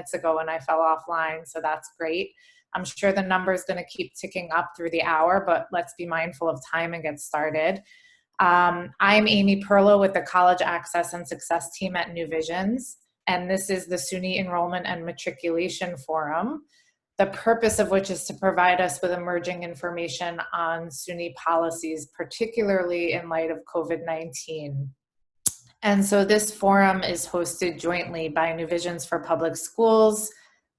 minutes ago when I fell offline, so that's great. I'm sure the number is going to keep ticking up through the hour, but let's be mindful of time and get started. I'm Amy Perlow with the College Access and Success team at New Visions, and this is the SUNY Enrollment and Matriculation Forum, the purpose of which is to provide us with emerging information on SUNY policies, particularly in light of COVID-19. And so this forum is hosted jointly by New Visions for Public Schools,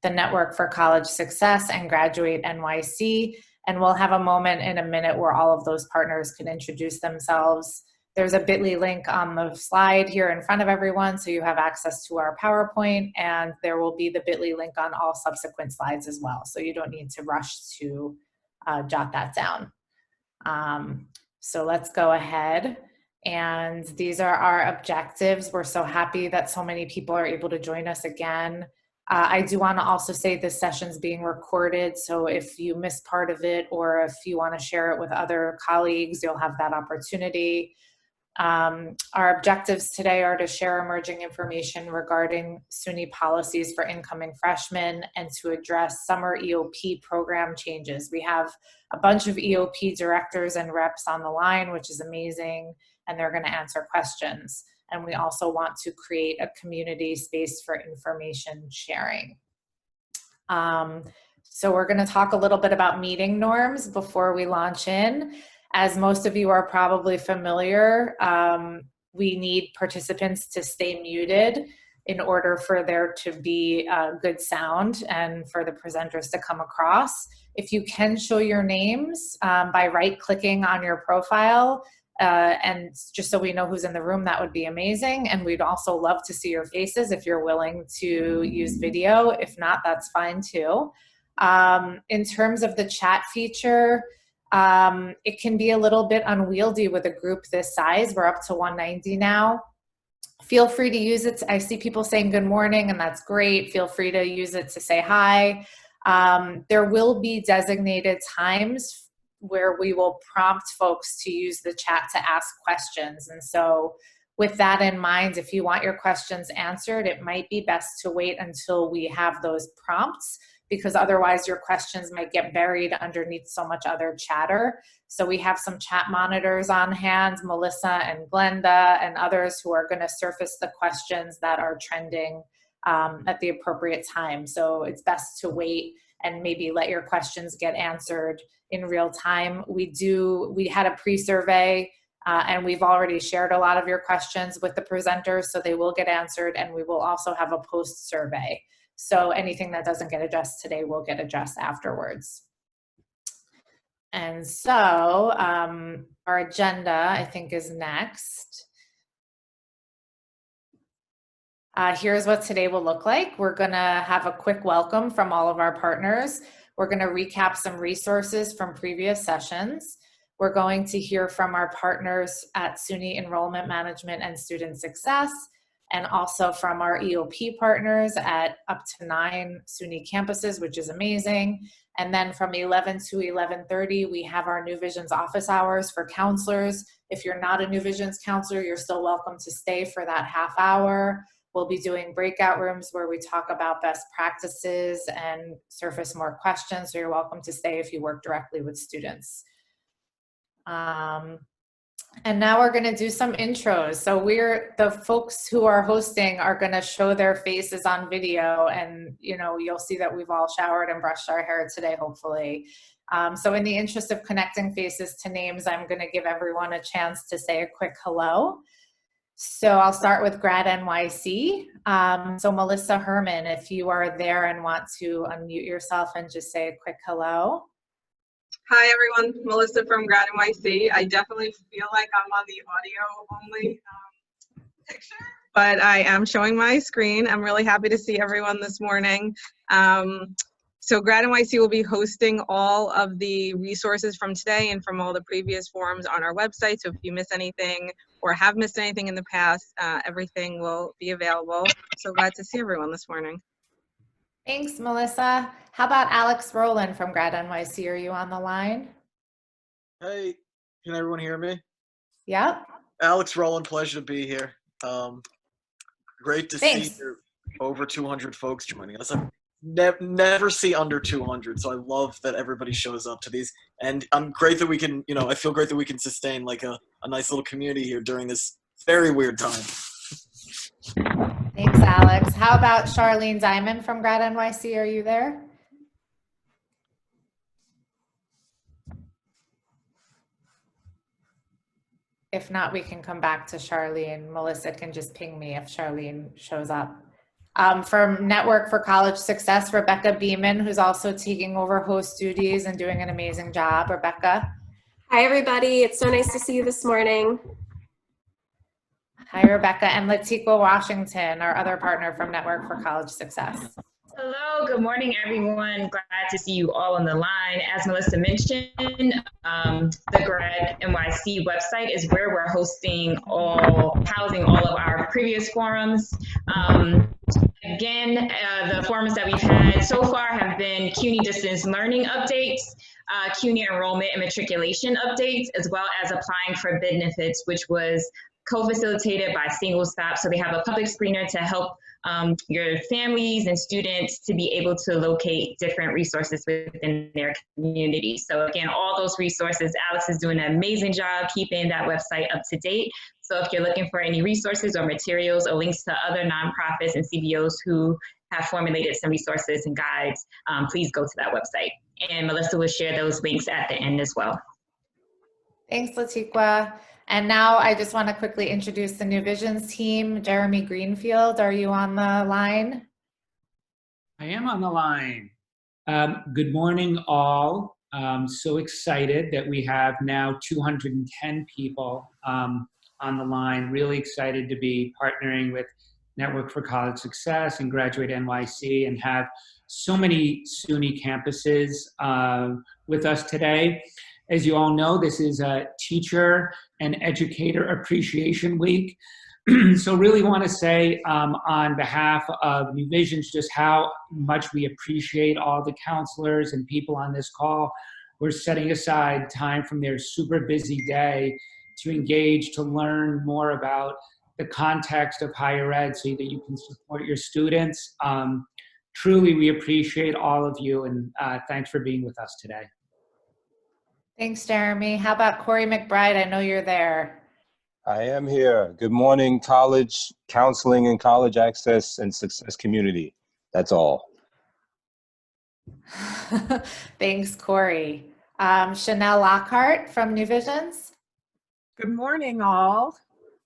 the Network for College Success, and Graduate NYC. And we'll have a moment in a minute where all of those partners can introduce themselves. There's a bit.ly link on the slide here in front of everyone, so you have access to our PowerPoint, and there will be the bit.ly link on all subsequent slides as well, so you don't need to rush to jot that down. So let's go ahead. And these are our objectives. We're so happy that so many people are able to join us again. I do want to also say this session's being recorded, so if you missed part of it or if you want to share it with other colleagues, you'll have that opportunity. Our objectives today are to share emerging information regarding SUNY policies for incoming freshmen and to address summer EOP program changes. We have a bunch of EOP directors and reps on the line, which is amazing, and they're going to answer questions. And we also want to create a community space for information sharing. So we're going to talk a little bit about meeting norms before we launch in. As most of you are probably familiar, we need participants to stay muted in order for there to be good sound and for the presenters to come across. If you can show your names by right-clicking on your profile, and just so we know who's in the room, that would be amazing. And we'd also love to see your faces if you're willing to use video. If not, that's fine too. In terms of the chat feature, it can be a little bit unwieldy with a group this size. We're up to 190 now. Feel free to use it. I see people saying good morning, and that's great. Feel free to use it to say hi. There will be designated times where we will prompt folks to use the chat to ask questions. And so with that in mind, if you want your questions answered, it might be best to wait until we have those prompts, because otherwise your questions might get buried underneath so much other chatter. So we have some chat monitors on hand, Melissa and Glenda and others who are going to surface the questions that are trending at the appropriate time. So it's best to wait and maybe let your questions get answered in real time. We had a pre-survey and we've already shared a lot of your questions with the presenters, so they will get answered, and we will also have a post-survey. So anything that doesn't get addressed today will get addressed afterwards. And so our agenda, I think, is next. Here's what today will look like. We're gonna have a quick welcome from all of our partners. We're gonna recap some resources from previous sessions. We're going to hear from our partners at SUNY Enrollment Management and Student Success, and also from our EOP partners at up to 9 SUNY campuses, which is amazing. And then from 11 to 11:30, we have our New Visions office hours for counselors. If you're not a New Visions counselor, you're still welcome to stay for that half hour. We'll be doing breakout rooms where we talk about best practices and surface more questions, so you're welcome to stay if you work directly with students. And now we're going to do some intros. So the folks who are hosting are going to show their faces on video, and you'll see that we've all showered and brushed our hair today, hopefully. So in the interest of connecting faces to names, I'm going to give everyone a chance to say a quick hello. So I'll start with Grad NYC. So Melissa Herman, if you are there and want to unmute yourself and just say a quick hello. Hi everyone, Melissa from Grad NYC. I definitely feel like I'm on the audio only picture, but I am showing my screen. I'm really happy to see everyone this morning. So Grad NYC will be hosting all of the resources from today and from all the previous forums on our website. So if you miss anything or have missed anything in the past, everything will be available. So glad to see everyone this morning. Thanks, Melissa. How about Alex Rowland from Grad NYC? Are you on the line? Hey, can everyone hear me? Yep. Alex Rowland, pleasure to be here. Great to Thanks. see you. over 200 folks joining us. I never see under 200, so I love that everybody shows up to these. And I'm great that we can, I feel great that we can sustain like a nice little community here during this very weird time. Thanks, Alex. How about Charlene Diamond from Grad NYC? Are you there? If not, we can come back to Charlene. Melissa can just ping me if Charlene shows up. From Network for College Success, Rebecca Beeman, who's also taking over host duties and doing an amazing job. Rebecca. Hi, everybody. It's so nice to see you this morning. Hi, Rebecca. And Latiqua Washington, our other partner from Network for College Success. Hello, good morning, everyone. Glad to see you all on the line. As Melissa mentioned, the Grad NYC website is where we're housing all of our previous forums. Again, the forums that we've had so far have been CUNY distance learning updates, CUNY enrollment and matriculation updates, as well as applying for benefits, which was co-facilitated by Single Stop. So they have a public screener to help your families and students to be able to locate different resources within their community. So again, all those resources, Alex is doing an amazing job keeping that website up to date. So if you're looking for any resources or materials or links to other nonprofits and CBOs who have formulated some resources and guides, please go to that website. And Melissa will share those links at the end as well. Thanks, Latiqua. And now I just want to quickly introduce the New Visions team. Jeremy Greenfield, are you on the line? I am on the line. Good morning, all. So excited that we have now 210 people on the line. Really excited to be partnering with Network for College Success and Graduate NYC and have so many SUNY campuses with us today. As you all know, this is a Teacher and Educator Appreciation Week. So really want to say on behalf of New Visions just how much we appreciate all the counselors and people on this call. We're setting aside time from their super busy day to engage, to learn more about the context of higher ed so that you can support your students. Truly, we appreciate all of you, and thanks for being with us today. Thanks, Jeremy. How about Corey McBride? I know you're there. I am here. Good morning, college counseling and college access and success community. That's all. Thanks, Corey. Chanel Lockhart from New Visions. Good morning, all.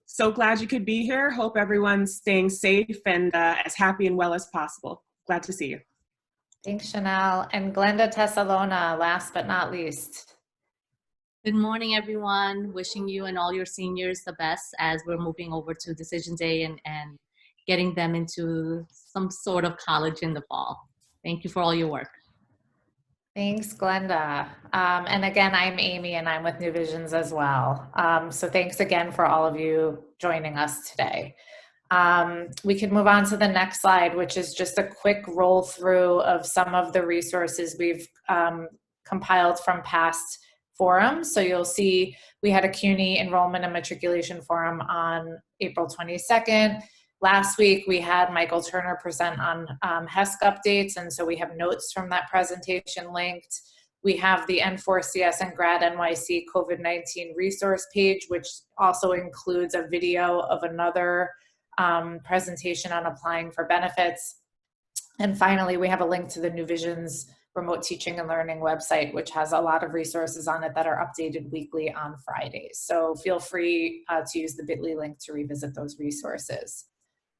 So glad you could be here. Hope everyone's staying safe and as happy and well as possible. Glad to see you. Thanks, Chanel. And Glenda Tessalona, last but not least. Good morning, everyone. Wishing you and all your seniors the best as we're moving over to Decision Day and getting them into some sort of college in the fall. Thank you for all your work. Thanks, Glenda. And again, I'm Amy and I'm with New Visions as well. So thanks again for all of you joining us today. We can move on to the next slide, which is just a quick roll through of some of the resources we've compiled from past forums. So you'll see we had a CUNY enrollment and matriculation forum on April 22nd. Last week, we had Michael Turner present on HESC updates, and so we have notes from that presentation linked. We have the N4CS and Grad NYC COVID-19 resource page, which also includes a video of another presentation on applying for benefits. And finally, we have a link to the New Visions remote teaching and learning website, which has a lot of resources on it that are updated weekly on Fridays. So feel free to use the bit.ly link to revisit those resources.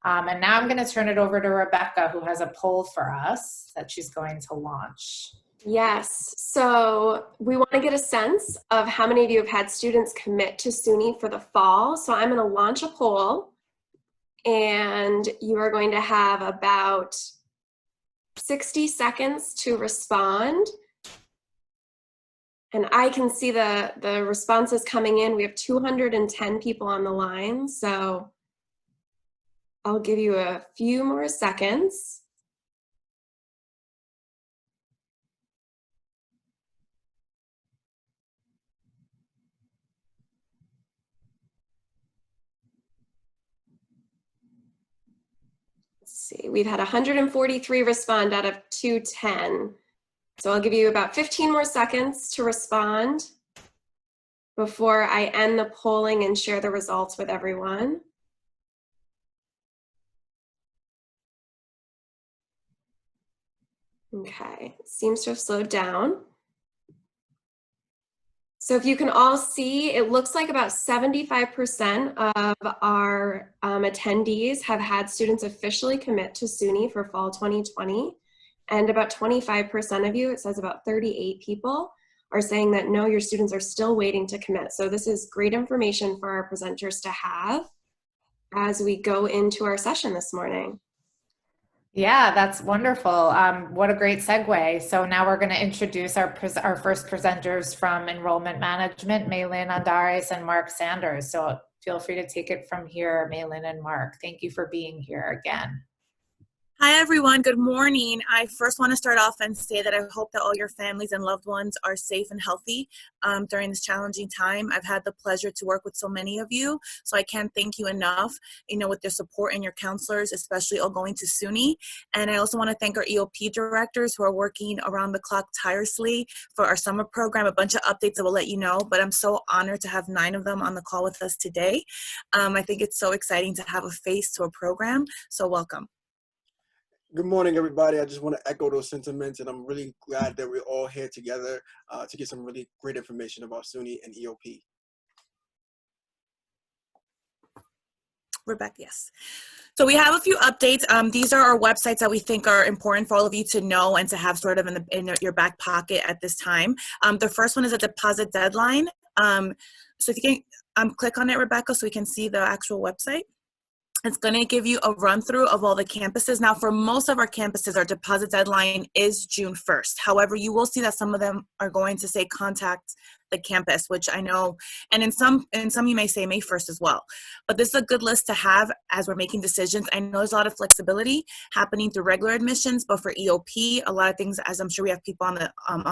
And now I'm going to turn it over to Rebecca, who has a poll for us that she's going to launch. Yes, so we want to get a sense of how many of you have had students commit to SUNY for the fall. So I'm going to launch a poll, and you are going to have about 60 seconds to respond. And I can see the responses coming in. We have 210 people on the line, so I'll give you a few more seconds. see, we've had 143 respond out of 210. So I'll give you about 15 more seconds to respond before I end the polling and share the results with everyone. Okay, it seems to have slowed down. So if you can all see, it looks like about 75% of our attendees have had students officially commit to SUNY for fall 2020. And about 25% of you, it says about 38 people, are saying that no, your students are still waiting to commit. So this is great information for our presenters to have as we go into our session this morning. Yeah, that's wonderful. What a great segue. So now we're going to introduce our first presenters from Enrollment Management, Maylin Andares and Mark Sanders. So feel free to take it from here, Maylin and Mark. Thank you for being here again. Hi, everyone. Good morning. I first want to start off and say that I hope that all your families and loved ones are safe and healthy during this challenging time. I've had the pleasure to work with so many of you, so I can't thank you enough, with your support and your counselors, especially all going to SUNY. And I also want to thank our EOP directors who are working around the clock tirelessly for our summer program. A bunch of updates that will let you know, but I'm so honored to have 9 of them on the call with us today. I think it's so exciting to have a face to a program, so welcome. Good morning, everybody. I just want to echo those sentiments, and I'm really glad that we're all here together to get some really great information about SUNY and EOP. Rebecca, yes. So we have a few updates. These are our websites that we think are important for all of you to know and to have sort of in your back pocket at this time. The first one is a deposit deadline. So if you can click on it, Rebecca, so we can see the actual website. It's going to give you a run through of all the campuses. Now, for most of our campuses, our deposit deadline is June 1st. However, you will see that some of them are going to say contact the campus, which I know, and in some you may say May 1st as well. But this is a good list to have as we're making decisions. I know there's a lot of flexibility happening through regular admissions, but for EOP, a lot of things, as I'm sure we have people on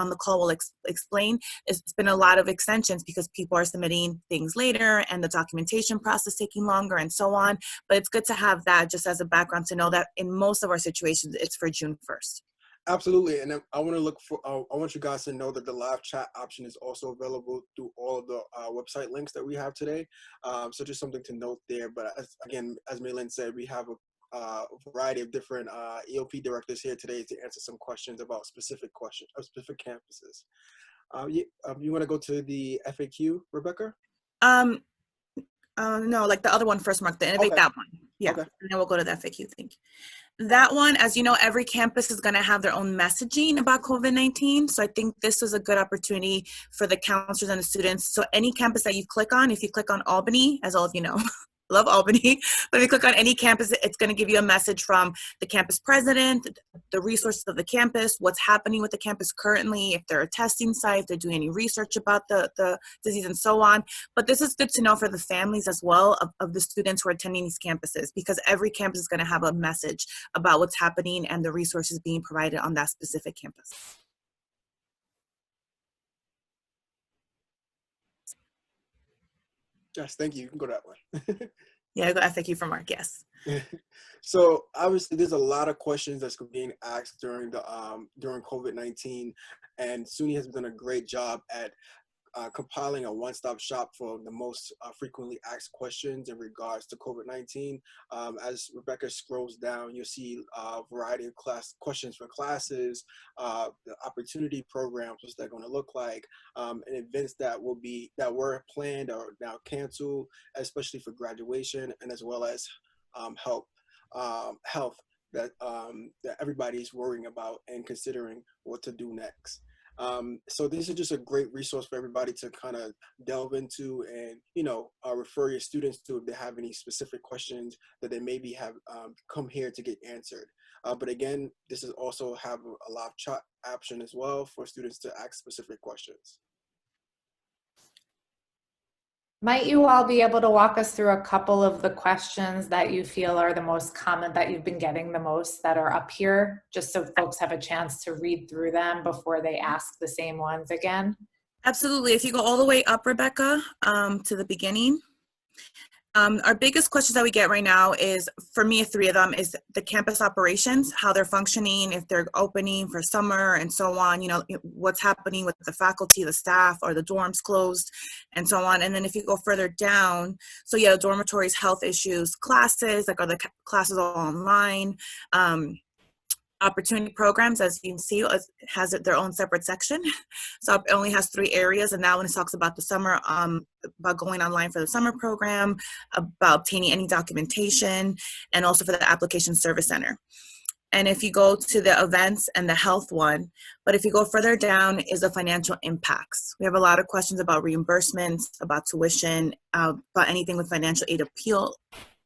the call will explain, it's been a lot of extensions because people are submitting things later and the documentation process taking longer and so on. But it's good to have that just as a background to know that in most of our situations, it's for June 1st. Absolutely, and I want you guys to know that the live chat option is also available through all of the website links that we have today. So just something to note there. But as Maylin said, we have a variety of different EOP directors here today to answer some questions about specific campuses. You want to go to the FAQ, Rebecca? No, like the other one first, Mark, the Innovate, Okay. That one. Yeah, Okay. And then we'll go to the FAQ, thank you. That one, as you know, every campus is going to have their own messaging about COVID-19. So I think this was a good opportunity for the counselors and the students. So any campus that you click on, if you click on Albany, as all of you know, love Albany, but if you click on any campus, it's going to give you a message from the campus president, the resources of the campus, what's happening with the campus currently, if they're a testing site, if they're doing any research about the disease and so on. But this is good to know for the families as well of the students who are attending these campuses, because every campus is going to have a message about what's happening and the resources being provided on that specific campus. Yes, thank you. You can go that way. Yeah, I go FAQ for Mark, yes. So obviously there's a lot of questions that's being asked during COVID-19, and SUNY has done a great job at compiling a one-stop shop for the most frequently asked questions in regards to COVID-19. As Rebecca scrolls down, you'll see a variety of questions for classes, the opportunity programs, what's that going to look like, and events that were planned or now canceled, especially for graduation, and as well as health that everybody's worrying about and considering what to do next. So this is just a great resource for everybody to kind of delve into and, refer your students to if they have any specific questions that they maybe have come here to get answered. But again, this is also have a live chat option as well for students to ask specific questions. Might you all be able to walk us through a couple of the questions that you feel are the most common, that you've been getting the most, that are up here, just so folks have a chance to read through them before they ask the same ones again? Absolutely. If you go all the way up, Rebecca, to the beginning, Our biggest questions that we get right now is, for me, 3 of them, is the campus operations, how they're functioning, if they're opening for summer and so on, you know, what's happening with the faculty, the staff, are the dorms closed, and so on. And then if you go further down, so yeah, dormitories, health issues, classes, like are the classes all online? Opportunity programs, as you can see, has their own separate section. So it only has 3 areas, and that one talks about the summer, about going online for the summer program, about obtaining any documentation, and also for the application service center. And if you go to the events and the health one, but if you go further down is the financial impacts. We have a lot of questions about reimbursements, about tuition, about anything with financial aid appeal,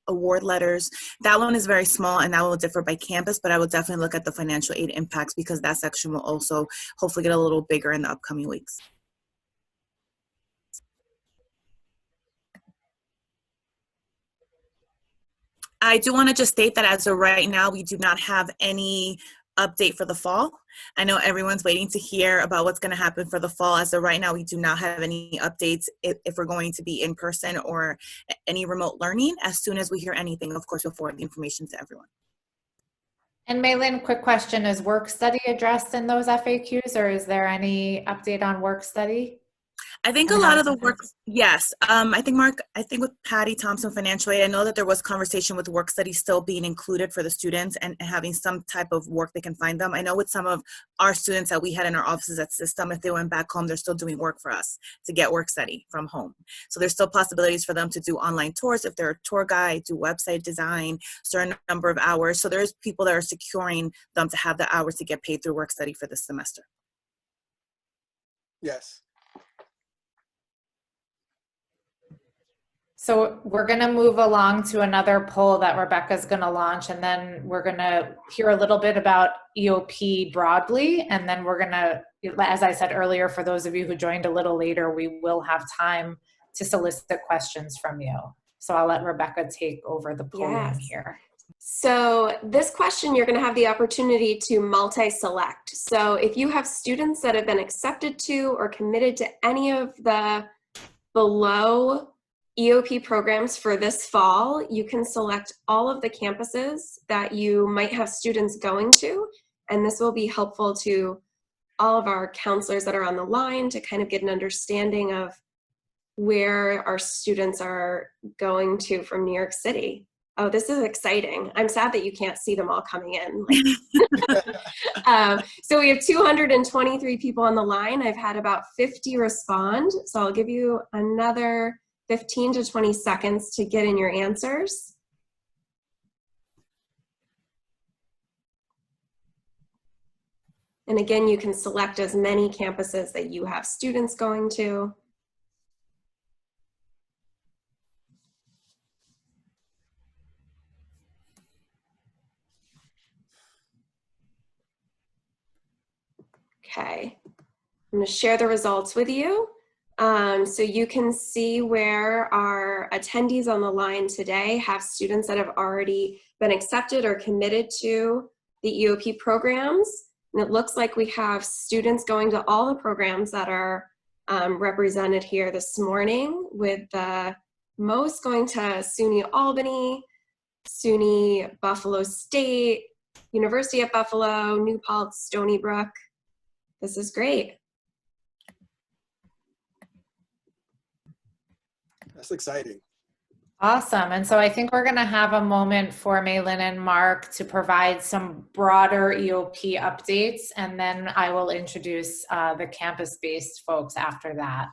award letters. That one is very small, and that will differ by campus, but I will definitely look at the financial aid impacts because that section will also hopefully get a little bigger in the upcoming weeks. I do want to just state that as of right now, we do not have any update for the fall. I know everyone's waiting to hear about what's going to happen for the fall. As of right now, we do not have any updates if we're going to be in person or any remote learning. As soon as we hear anything, of course, we'll forward the information to everyone. And Maylin, quick question, is work study addressed in those FAQs, or is there any update on work study? I think a lot of the work, yes. I think with Patty Thompson Financial Aid, I know that there was conversation with work study still being included for the students and having some type of work they can find them. I know with some of our students that we had in our offices at System, if they went back home, they're still doing work for us to get work study from home. So there's still possibilities for them to do online tours if they're a tour guide, do website design, certain number of hours. So there's people that are securing them to have the hours to get paid through work study for this semester. Yes. So we're going to move along to another poll that Rebecca's going to launch, and then we're going to hear a little bit about EOP broadly, and then we're going to, as I said earlier, for those of you who joined a little later, we will have time to solicit questions from you. So I'll let Rebecca take over the polling here. So this question, you're going to have the opportunity to multi-select. So if you have students that have been accepted to or committed to any of the below EOP programs for this fall, you can select all of the campuses that you might have students going to, and this will be helpful to all of our counselors that are on the line to kind of get an understanding of where our students are going to from New York City. Oh, this is exciting. I'm sad that you can't see them all coming in. So we have 223 people on the line. I've had about 50 respond, so I'll give you another 15 to 20 seconds to get in your answers. And again, you can select as many campuses that you have students going to. Okay, I'm going to share the results with you. So you can see where our attendees on the line today have students that have already been accepted or committed to the EOP programs. And it looks like we have students going to all the programs that are represented here this morning, with the most going to SUNY Albany, SUNY Buffalo State, University of Buffalo, New Paltz, Stony Brook. This is great. That's exciting. Awesome. And so I think we're going to have a moment for Maylin and Mark to provide some broader EOP updates, and then I will introduce the campus-based folks after that.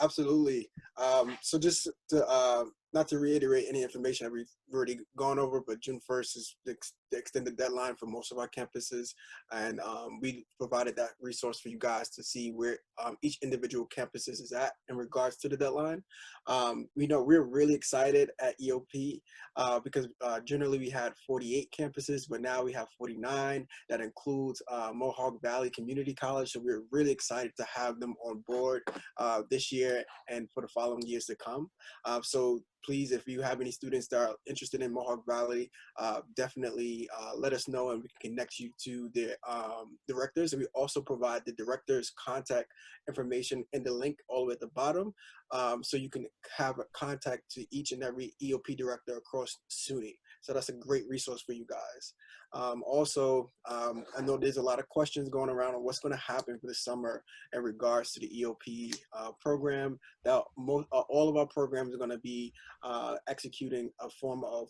Absolutely. So just to, not to reiterate any information that we've already gone over, but June 1st is the extended deadline for most of our campuses. And we provided that resource for you guys to see where each individual campuses is at in regards to the deadline. We know we're really excited at EOP because generally we had 48 campuses, but now we have 49. That includes Mohawk Valley Community College. So we're really excited to have them on board this year and for the following years to come. So please, if you have any students that are interested interested in Mohawk Valley, definitely let us know and we can connect you to the directors. And we also provide the director's contact information in the link all the way at the bottom, so you can have a contact to each and every EOP director across SUNY. So that's a great resource for you guys. Also, I know there's a lot of questions going around on what's going to happen for the summer in regards to the EOP program. That all of our programs are going to be executing a form of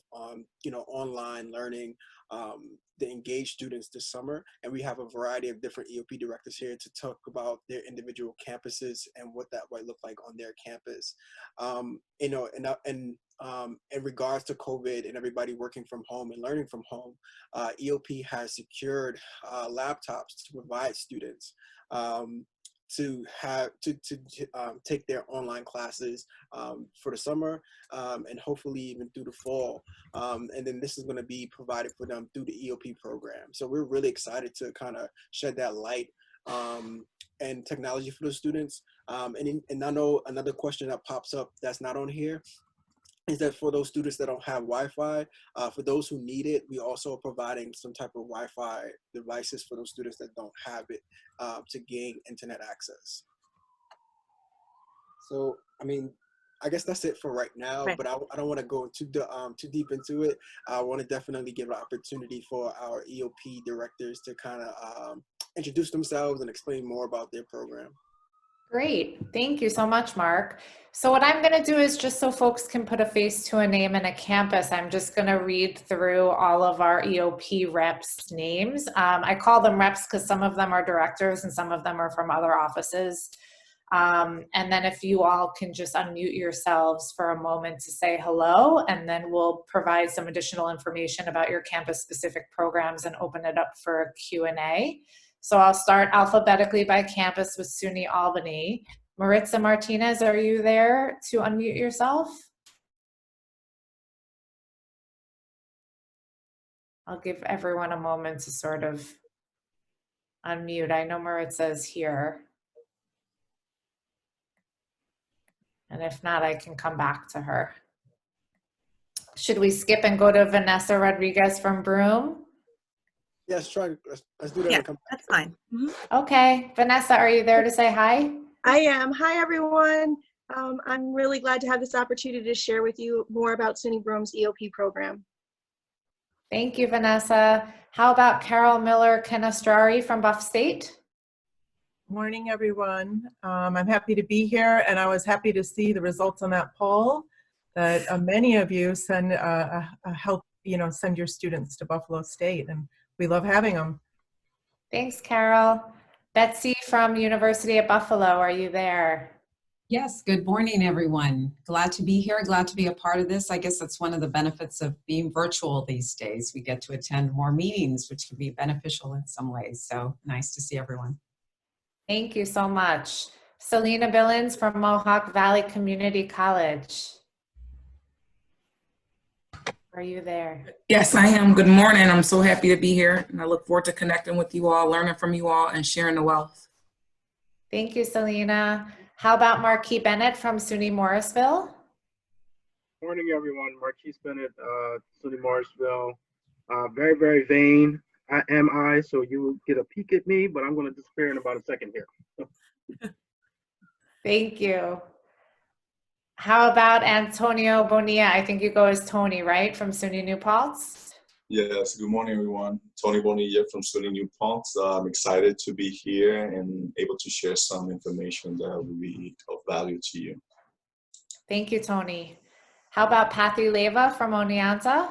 online learning to engage students this summer, and we have a variety of different EOP directors here to talk about their individual campuses and what that might look like on their campus. In regards to COVID and everybody working from home and learning from home, EOP has secured laptops to provide students to take their online classes for the summer and hopefully even through the fall. And then this is going to be provided for them through the EOP program. So we're really excited to kind of shed that light and technology for the students. And I know another question that pops up that's not on here is that for those students that don't have Wi-Fi, for those who need it, we also are providing some type of Wi-Fi devices for those students that don't have it to gain internet access. So, I mean, I guess that's it for right now, Right. but I don't want to go too deep into it. I want to definitely give an opportunity for our EOP directors to kind of introduce themselves and explain more about their program. Great. Thank you so much, Mark. So what I'm going to do is, just so folks can put a face to a name and a campus, I'm just going to read through all of our EOP reps' names. I call them reps because some of them are directors and some of them are from other offices. And then if you all can just unmute yourselves for a moment to say hello, and then we'll provide some additional information about your campus-specific programs and open it up for a Q&A. So I'll start alphabetically by campus with SUNY Albany. Maritza Martinez, are you there to unmute yourself? I'll give everyone a moment to sort of unmute. I know Maritza is here. And if not, I can come back to her. Should we skip and go to Vanessa Rodriguez from Broome? Yes, let's do that. Yeah, and come back. that's fine. Okay, Vanessa, are you there to say hi? I am. Hi, everyone. I'm really glad to have this opportunity to share with you more about SUNY Broome's EOP program. Thank you, Vanessa. How about Carol Miller-Canestrari from Buff State? Morning, everyone. I'm happy to be here, and I was happy to see the results on that poll that many of you send send your students to Buffalo State, and we love having them. Thanks, Carol. Betsy from University of Buffalo, are you there? Yes, good morning, everyone. Glad to be here, glad to be a part of this. I guess that's one of the benefits of being virtual these days. We get to attend more meetings, which can be beneficial in some ways. So nice to see everyone. Thank you so much. Selena Billins from Mohawk Valley Community College. Are you there? Yes, I am. Good morning. I'm so happy to be here, and I look forward to connecting with you all, learning from you all, and sharing the wealth. Thank you, Selena. How about Marquis Bennett from SUNY Morrisville? Morning, everyone. Marquise Bennett, SUNY Morrisville. Very, very vain. So you will get a peek at me, but I'm going to disappear in about a second here. Thank you. How about Antonio Bonilla? I think you go as Tony, right? From SUNY New Paltz? Yes, good morning, everyone. Tony Bonilla from SUNY New Paltz. I'm excited to be here and able to share some information that will be of value to you. Thank you, Tony. How about Pathy Leva from Oneonta?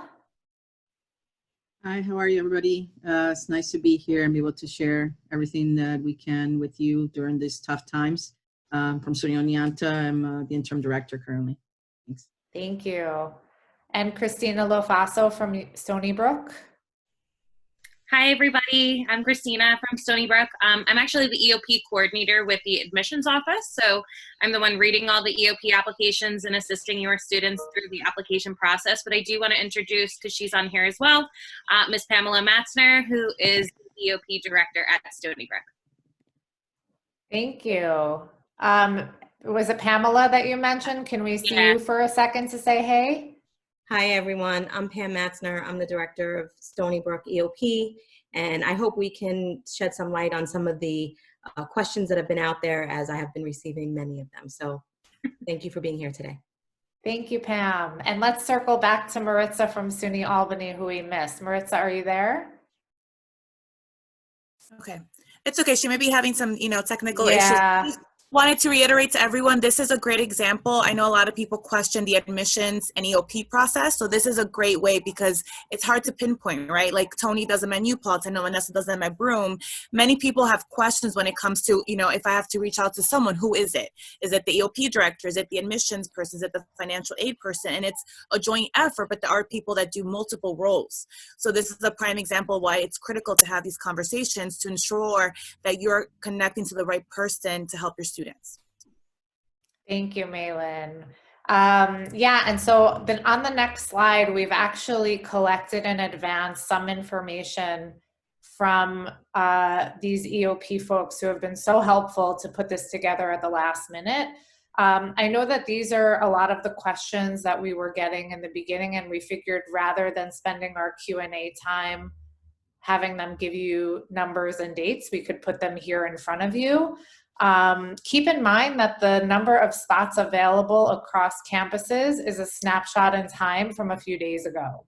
Hi, how are you, everybody? It's nice to be here and be able to share everything that we can with you during these tough times. From SUNY Oneonta, I'm the interim director currently. Thanks. Thank you. And Christina Lofaso from Stony Brook. Hi, everybody. I'm Christina from Stony Brook. I'm actually the EOP coordinator with the admissions office. So I'm the one reading all the EOP applications and assisting your students through the application process. But I do want to introduce, because she's on here as well, Ms. Pamela Matzner, who is the EOP director at Stony Brook. Thank you. Was it Pamela that you mentioned? Can we see you for a second to say hey? Hi, everyone. I'm Pam Matzner. I'm the director of Stony Brook EOP, and I hope we can shed some light on some of the questions that have been out there, as I have been receiving many of them. So thank you for being here today. Thank you, Pam. And let's circle back to Maritza from SUNY Albany, who we missed. Maritza, are you there? Okay. It's okay. She may be having some, technical Yeah. issues. Wanted to reiterate to everyone, this is a great example. I know a lot of people question the admissions and EOP process. So this is a great way because it's hard to pinpoint, right? Like Tony does a menu plots. I know Vanessa does my broom. Many people have questions when it comes to, if I have to reach out to someone, who is it? Is it the EOP director? Is it the admissions person? Is it the financial aid person? And it's a joint effort, but there are people that do multiple roles. So this is a prime example why it's critical to have these conversations to ensure that you're connecting to the right person to help your students. Thank you, Malin. Yeah, and so then on the next slide, we've actually collected in advance some information from these EOP folks who have been so helpful to put this together at the last minute. I know that these are a lot of the questions that we were getting in the beginning, and we figured rather than spending our Q&A time having them give you numbers and dates, we could put them here in front of you. Keep in mind that the number of spots available across campuses is a snapshot in time from a few days ago.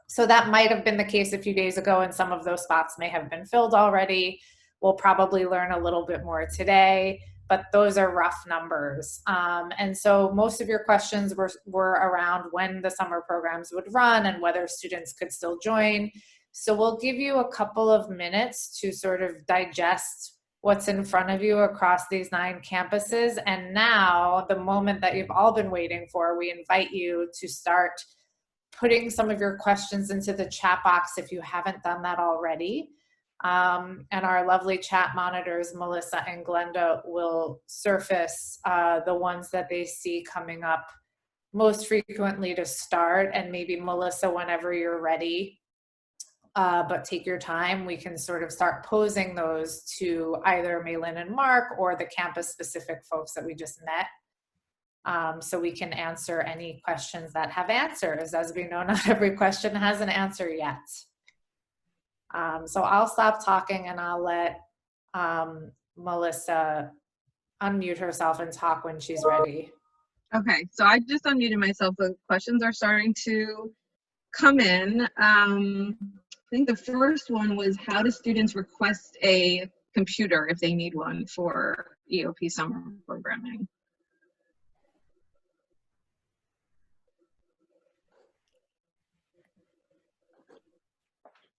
So that might have been the case a few days ago, and some of those spots may have been filled already. We'll probably learn a little bit more today, but those are rough numbers. And so most of your questions were around when the summer programs would run and whether students could still join. So we'll give you a couple of minutes to sort of digest what's in front of you across these 9 campuses. And now, the moment that you've all been waiting for, we invite you to start putting some of your questions into the chat box if you haven't done that already. And our lovely chat monitors, Melissa and Glenda, will surface the ones that they see coming up most frequently to start. And maybe Melissa, whenever you're ready, but take your time, we can sort of start posing those to either Malin and Mark or the campus-specific folks that we just met. So we can answer any questions that have answers. As we know, not every question has an answer yet. So I'll stop talking and I'll let Melissa unmute herself and talk when she's ready. Okay, so I just unmuted myself. The questions are starting to come in. I think the first one was, how do students request a computer if they need one for EOP summer programming?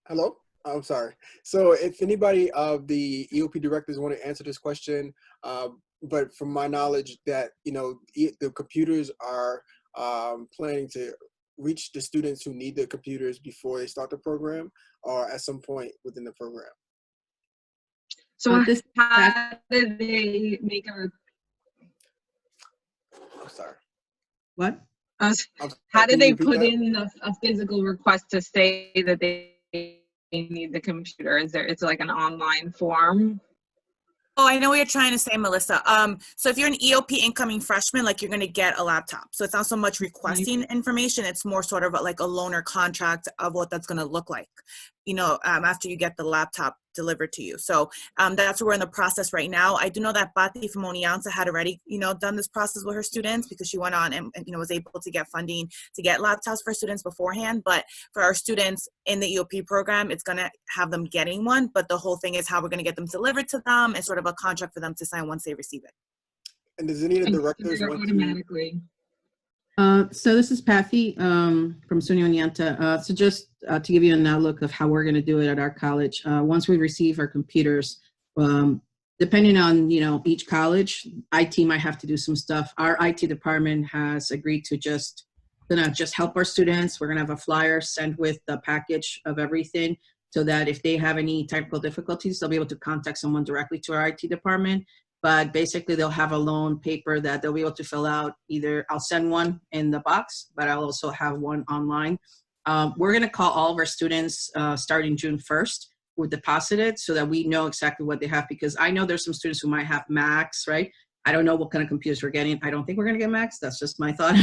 Hello? I'm sorry. So if anybody of the EOP directors want to answer this question, but from my knowledge that, the computers are planning to reach the students who need the computers before they start the program or at some point within the program. So how did they make a... I'm sorry. What? How did they put in a physical request to say that they need the computer? It's like an online form? Oh, I know what you're trying to say, Melissa. So if you're an EOP incoming freshman, like, you're going to get a laptop. So it's not so much requesting information. It's more sort of like a loaner contract of what that's going to look like, after you get the laptop delivered to you. So that's where we're in the process right now. I do know that Bati from Oneonta had already, done this process with her students because she went on and was able to get funding to get laptops for students beforehand. But for our students in the EOP program, it's going to have them getting one. But the whole thing is how we're going to get them delivered to them and sort of a contract for them to sign once they receive it. And does any of the directors want automatically? So this is Pathy from SUNY Oneonta. So just to give you an outlook of how we're going to do it at our college, once we receive our computers, depending on each college, IT might have to do some stuff. Our IT department has agreed to just help our students. We're going to have a flyer sent with the package of everything, so that if they have any technical difficulties, they'll be able to contact someone directly to our IT department. But basically, they'll have a loan paper that they'll be able to fill out. Either I'll send one in the box, but I'll also have one online. We're going to call all of our students starting June 1st who deposited, so that we know exactly what they have, because I know there's some students who might have Macs, right? I don't know what kind of computers we're getting. I don't think we're going to get Macs. That's just my thought.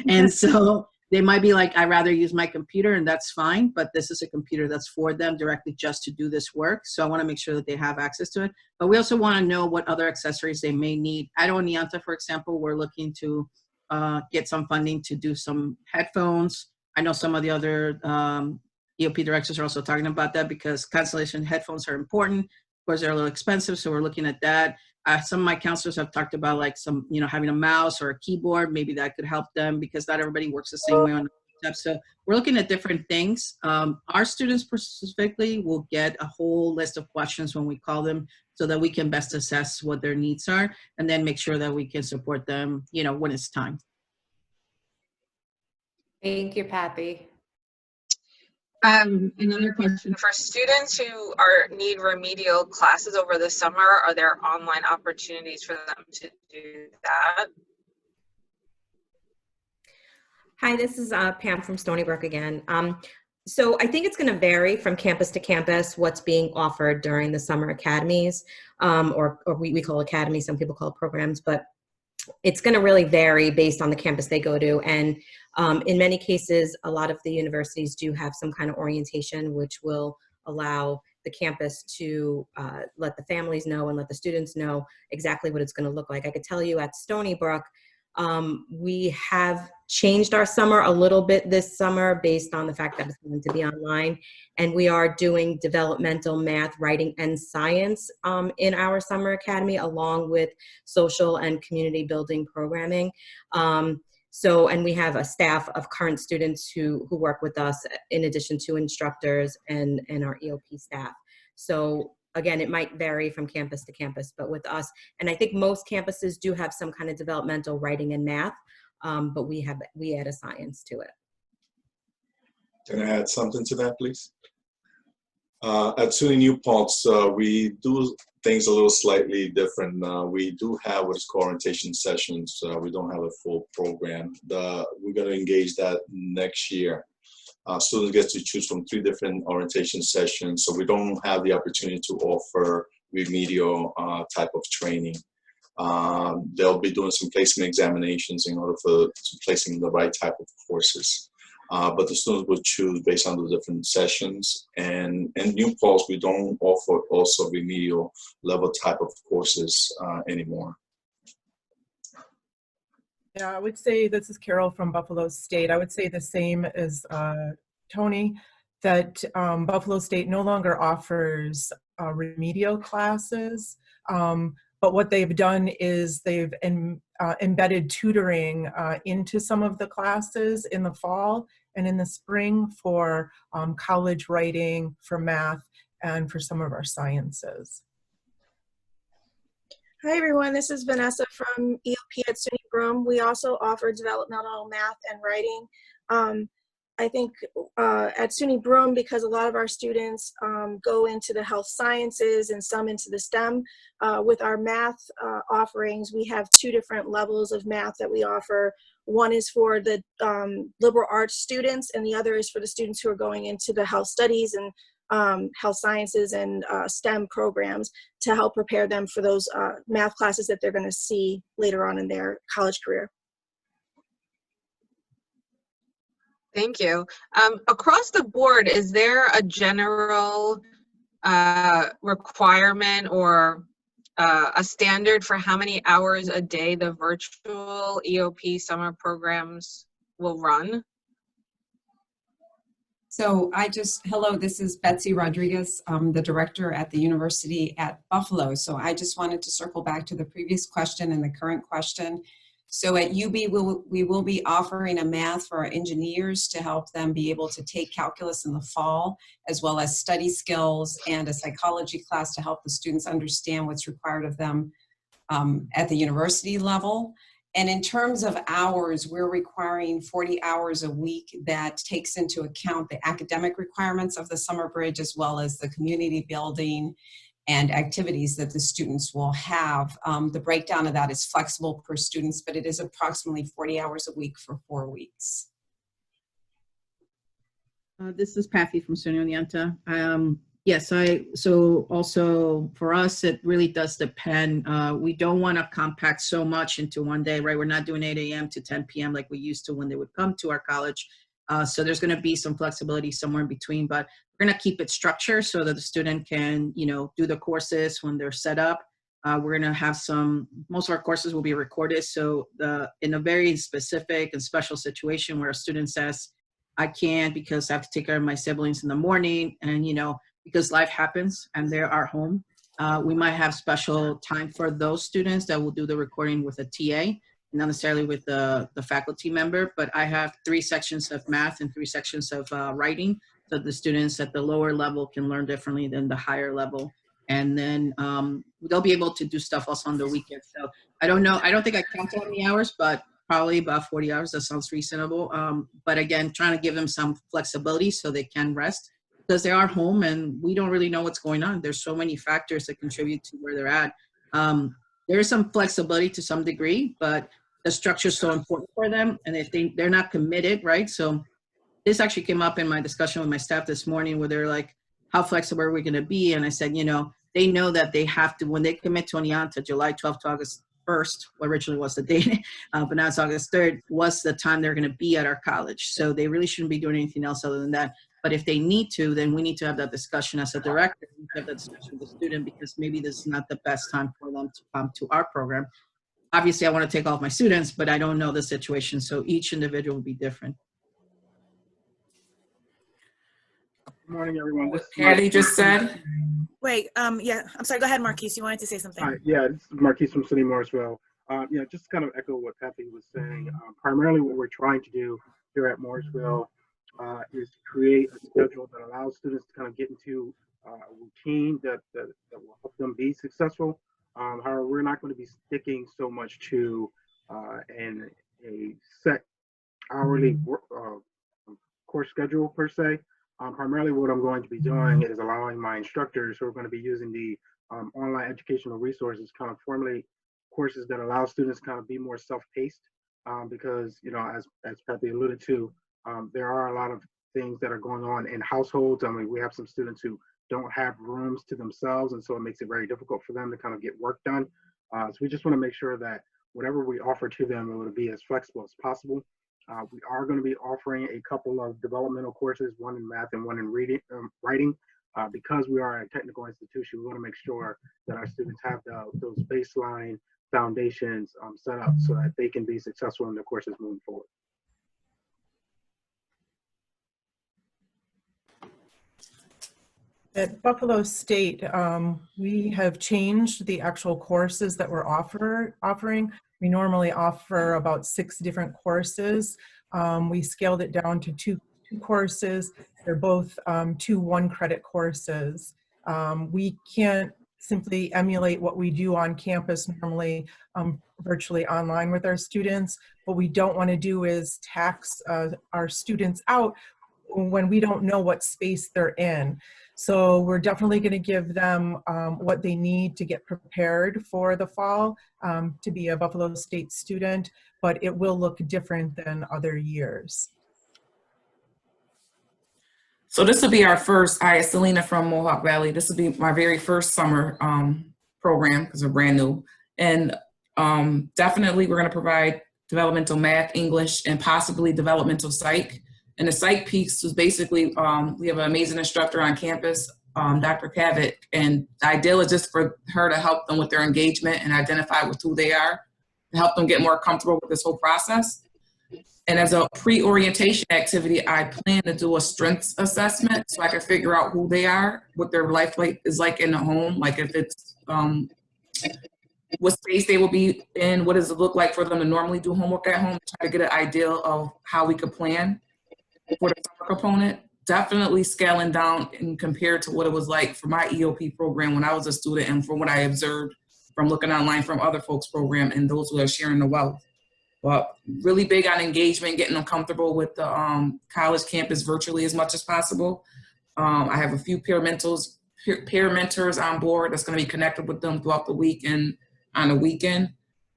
And so They might be like, I'd rather use my computer, and that's fine, but this is a computer that's for them directly just to do this work. So I want to make sure that they have access to it. But we also want to know what other accessories they may need. At Oneonta, for example, we're looking to get some funding to do some headphones. I know some of the other EOP directors are also talking about that because cancellation headphones are important. Of course, they're a little expensive, so we're looking at that. Some of my counselors have talked about like some, having a mouse or a keyboard. Maybe that could help them because not everybody works the same way on the laptop. So we're looking at different things. Our students specifically will get a whole list of questions when we call them so that we can best assess what their needs are and then make sure that we can support them, when it's time. Thank you, Patty. Another question. For students who need remedial classes over the summer, are there online opportunities for them to do that? Hi, this is Pam from Stony Brook again. So I think it's going to vary from campus to campus what's being offered during the summer academies, or we call academies, some people call it programs, but it's going to really vary based on the campus they go to. And in many cases, a lot of the universities do have some kind of orientation which will allow the campus to let the families know and let the students know exactly what it's going to look like. I could tell you at Stony Brook, we have changed our summer a little bit this summer based on the fact that it's going to be online, and we are doing developmental math, writing, and science in our summer academy, along with social and community building programming. And we have a staff of current students who work with us in addition to instructors and our EOP staff. So again, it might vary from campus to campus, but with us, and I think most campuses do have some kind of developmental writing and math, but we add a science to it. Can I add something to that, please? At SUNY New Paltz, we do things a little slightly different. We do have what's called orientation sessions. We don't have a full program. We're going to engage that next year. Students get to choose from 3 different orientation sessions, so we don't have the opportunity to offer remedial type of training. They'll be doing some placement examinations in order to placing the right type of courses. But the students will choose based on the different sessions. And in New Paltz, we don't offer also remedial level type of courses anymore. Yeah, I would say, this is Carol from Buffalo State. I would say the same as Tony, that Buffalo State no longer offers remedial classes. But what they've done is they've embedded tutoring into some of the classes in the fall and in the spring for college writing, for math, and for some of our sciences. Hi everyone, this is Vanessa from EOP at SUNY Forum. We also offer developmental math and writing. I think at SUNY Broome, because a lot of our students go into the health sciences and some into the STEM, with our math offerings, we have 2 different levels of math that we offer. One is for the liberal arts students, and the other is for the students who are going into the health studies and health sciences and STEM programs to help prepare them for those math classes that they're going to see later on in their college career. Thank you. Across the board, is there a general requirement or a standard for how many hours a day the virtual EOP summer programs will run? So hello, this is Betsy Rodriguez. I'm the director at the University at Buffalo. So I just wanted to circle back to the previous question and the current question. So at UB, we will be offering a math for our engineers to help them be able to take calculus in the fall, as well as study skills and a psychology class to help the students understand what's required of them at the university level. And in terms of hours, we're requiring 40 hours a week that takes into account the academic requirements of the summer bridge, as well as the community building and activities that the students will have. The breakdown of that is flexible per students, but it is approximately 40 hours a week for 4 weeks. This is Patty from SUNY Oneonta. Yes, so also for us, it really does depend. We don't want to compact so much into one day, right? We're not doing 8 a.m. to 10 p.m. like we used to when they would come to our college. So there's going to be some flexibility somewhere in between, but we're going to keep it structured so that the student can, do the courses when they're set up. We're going to have most of our courses will be recorded. So in a very specific and special situation where a student says, I can't because I have to take care of my siblings in the morning, and, because life happens and they're at home, we might have special time for those students that will do the recording with a TA, not necessarily with the faculty member. But I have 3 sections of math and 3 sections of writing, so the students at the lower level can learn differently than the higher level. And then they'll be able to do stuff also on the weekends. So I don't know. I don't think I counted how many hours, but probably about 40 hours. That sounds reasonable. But again, trying to give them some flexibility so they can rest, because they are home and we don't really know what's going on. There's so many factors that contribute to where they're at. There is some flexibility to some degree, but the structure is so important for them, and if they're not committed, right? So this actually came up in my discussion with my staff this morning, where they're like, how flexible are we going to be? And I said, they know that they have to, when they commit to Oneonta, July 12th to August 1st, originally was the date, but now it's August 3rd, was the time they're going to be at our college. So they really shouldn't be doing anything else other than that. But if they need to, then we need to have that discussion as a director. We need to have that discussion with the student, because maybe this is not the best time for them to come to our program. Obviously, I want to take all of my students, but I don't know the situation. So each individual will be different. Good morning, everyone. What Patty just said. Wait, yeah, I'm sorry. Go ahead, Marquise. You wanted to say something. Yeah, this is Marquise from SUNY Morrisville. Just to kind of echo what Patty was saying. Primarily, what we're trying to do here at Morrisville is create a schedule that allows students to kind of get into a routine that will help them be successful. However, we're not going to be sticking so much to a set hourly course schedule per se. Primarily what I'm going to be doing is allowing my instructors who are going to be using the online educational resources kind of formulate courses that allow students to kind of be more self-paced, because, as Patty alluded to, there are a lot of things that are going on in households. I mean, we have some students who don't have rooms to themselves, and so it makes it very difficult for them to kind of get work done. So we just want to make sure that whatever we offer to them, it will be as flexible as possible. We are going to be offering a couple of developmental courses, one in math and one in writing. Because we are a technical institution, we want to make sure that our students have those baseline foundations set up so that they can be successful in their courses moving forward. At Buffalo State, we have changed the actual courses that we're offering. We normally offer about 6 different courses. We scaled it down to two courses. They're both 2 1-credit courses. We can't simply emulate what we do on campus normally virtually online with our students. What we don't want to do is tax our students out when we don't know what space they're in. So we're definitely going to give them what they need to get prepared for the fall to be a Buffalo State student, but it will look different than other years. So this will be our first, hi, it's Selena from Mohawk Valley. This will be my very first summer program because we're brand new. And definitely we're going to provide developmental math, English, and possibly developmental psych. And the psych piece was basically, we have an amazing instructor on campus, Dr. Cavett, and the ideal is just for her to help them with their engagement and identify with who they are, to help them get more comfortable with this whole process. And as a pre-orientation activity, I plan to do a strengths assessment so I can figure out who they are, what their life is like in the home, like if it's, what space they will be in, what does it look like for them to normally do homework at home, try to get an idea of how we could plan for the summer component. Definitely scaling down and compared to what it was like for my EOP program when I was a student and from what I observed from looking online from other folks' program and those who are sharing the wealth. But really big on engagement, getting them comfortable with the college campus virtually as much as possible. I have a few peer mentors on board that's going to be connected with them throughout the week and on the weekend.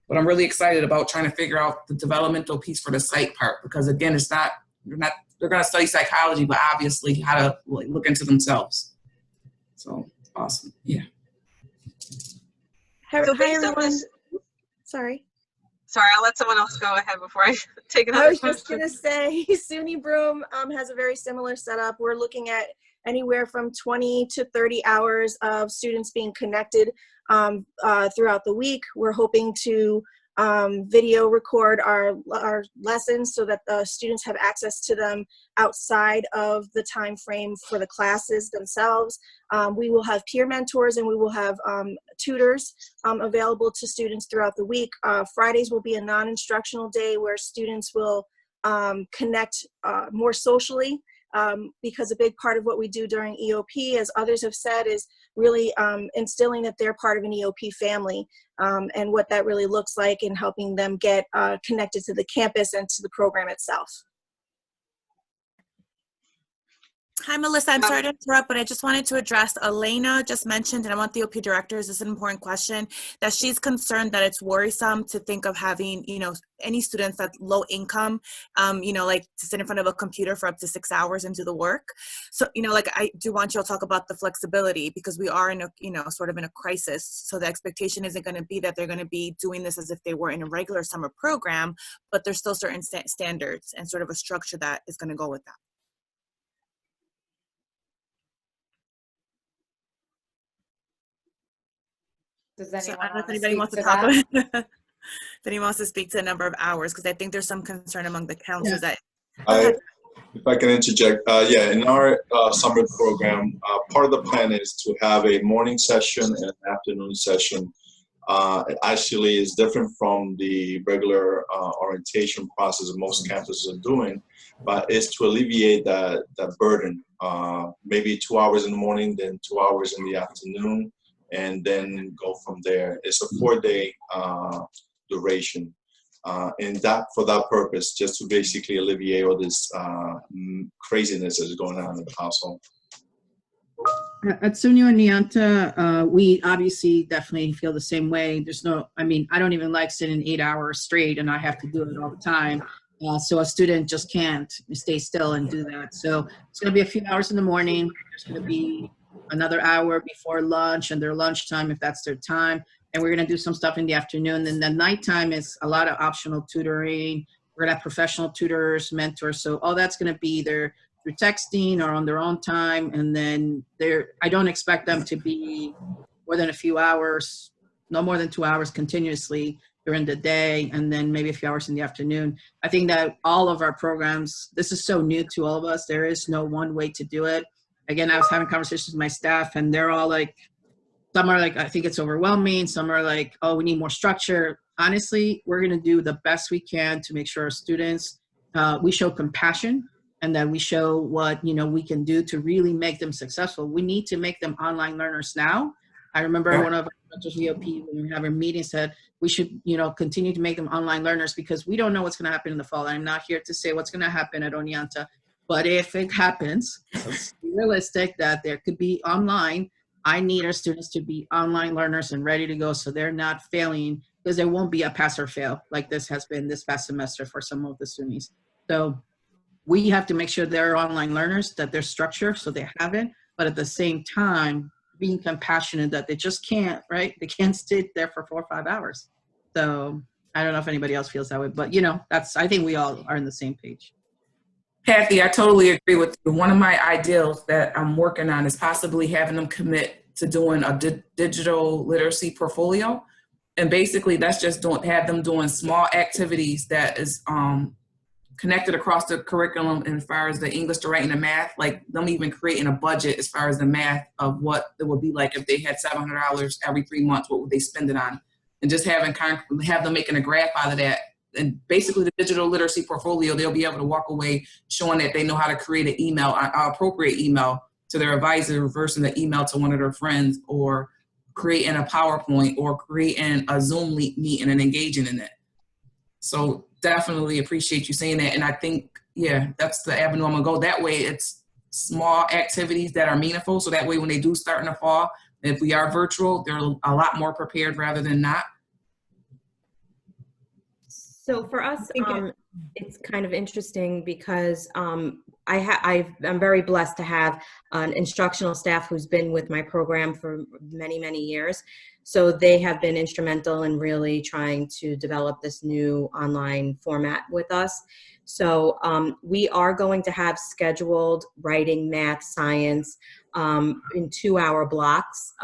But I'm really excited about trying to figure out the developmental piece for the psych part, because again, it's not, they're going to study psychology, but obviously how to look into themselves. So awesome. Yeah. Hi, So hi based on everyone. this, Sorry. sorry, I'll let someone else go ahead before I take I another was just question. gonna say, SUNY Broome has a very similar setup. We're looking at anywhere from 20 to 30 hours of students being connected throughout the week. We're hoping to video record our lessons so that the students have access to them outside of the time frame for the classes themselves. We will have peer mentors and we will have tutors available to students throughout the week. Fridays will be a non-instructional day where students will connect more socially, because a big part of what we do during EOP, as others have said, is really instilling that they're part of an EOP family, and what that really looks like in helping them get connected to the campus and to the program itself. Hi, Melissa. I'm sorry to interrupt, but I just wanted to address Elena just mentioned, and I want the OP directors, this is an important question, that she's concerned that it's worrisome to think of having, you know, any students that's low income, you know, like to sit in front of a computer for up to 6 hours and do the work. So, you know, like I do want you to talk about the flexibility because we are in a, you know, sort of in a crisis. So the expectation isn't going to be that they're going to be doing this as if they were in a regular summer program, but there's still certain standards and sort of a structure that is going to go with that. Does So anyone I don't know if want to anybody speak wants to to talk that? about if anyone wants to speak to the number of hours, because I think there's some concern among the counselors that. If I can interject, yeah, in our summer program, part of the plan is to have a morning session and an afternoon session. It actually is different from the regular orientation process that most campuses are doing, but it's to alleviate that burden. Maybe 2 hours in the morning, then 2 hours in the afternoon, and then go from there. It's a 4-day duration. And that for that purpose, just to basically alleviate all this craziness that's going on in the household. At SUNY Oneonta, we obviously definitely feel the same way. There's no, I mean, I don't even like sitting 8 hours straight and I have to do it all the time. So a student just can't stay still and do that. So it's going to be a few hours in the morning. There's going to be another hour before lunch and their lunchtime if that's their time. And we're going to do some stuff in the afternoon. And then nighttime is a lot of optional tutoring. We're going to have professional tutors, mentors. So all that's going to be either through texting or on their own time. And then I don't expect them to be more than a few hours, no more than 2 hours continuously during the day, and then maybe a few hours in the afternoon. I think that all of our programs, this is so new to all of us. There is no one way to do it. Again, I was having conversations with my staff and they're all like, some are like, I think it's overwhelming. Some are like, oh, we need more structure. Honestly, we're going to do the best we can to make sure our students, we show compassion and that we show what, you know, we can do to really make them successful. We need to make them online learners now. I remember one of our mentors, EOP, when we have a meeting, said we should, you know, continue to make them online learners because we don't know what's going to happen in the fall. I'm not here to say what's going to happen at Oneonta, but if it happens, let's be realistic that there could be online. I need our students to be online learners and ready to go so they're not failing, because there won't be a pass or fail like this has been this past semester for some of the SUNYs. So we have to make sure they're online learners, that they're structured so they have it, but at the same time, being compassionate that they just can't, right? They can't sit there for 4 or 5 hours. So I don't know if anybody else feels that way, but you know, I think we all are on the same page. Kathy, I totally agree with you. One of my ideals that I'm working on is possibly having them commit to doing a digital literacy portfolio. And basically that's just have them doing small activities that is connected across the curriculum as far as the English to writing and math, like them even creating a budget as far as the math of what it would be like if they had $700 every 3 months, what would they spend it on? And just have them making a graph out of that. And basically the digital literacy portfolio, they'll be able to walk away showing that they know how to create an email, an appropriate email to their advisor, reversing the email to one of their friends, or creating a PowerPoint, or creating a Zoom meeting and engaging in it. So definitely appreciate you saying that. And I think, yeah, that's the avenue I'm gonna go. That way it's small activities that are meaningful. So that way when they do start in the fall, if we are virtual, they're a lot more prepared rather than not. So for us, it's kind of interesting because I'm very blessed to have an instructional staff who's been with my program for many, many years. So they have been instrumental in really trying to develop this new online format with us. So we are going to have scheduled writing, math, science in 2-hour blocks.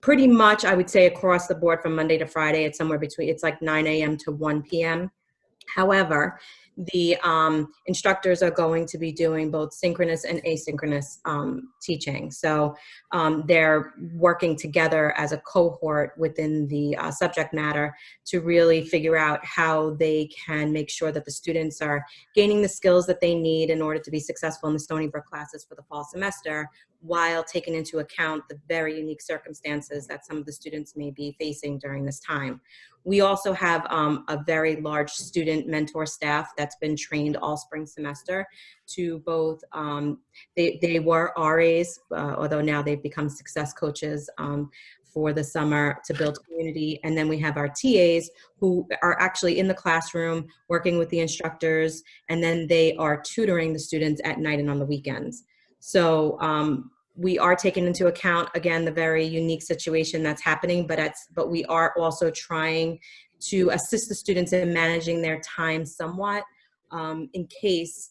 Pretty much, I would say, across the board from Monday to Friday, it's somewhere between, it's like 9 a.m. to 1 p.m. However, the instructors are going to be doing both synchronous and asynchronous teaching. So they're working together as a cohort within the subject matter to really figure out how they can make sure that the students are gaining the skills that they need in order to be successful in the Stony Brook classes for the fall semester, while taking into account the very unique circumstances that some of the students may be facing during this time. We also have a very large student mentor staff that's been trained all spring semester to both, they were RAs, although now they've become success coaches for the summer to build community. And then we have our TAs who are actually in the classroom working with the instructors, and then they are tutoring the students at night and on the weekends. So we are taking into account, again, the very unique situation that's happening, but we are also trying to assist the students in managing their time somewhat in case,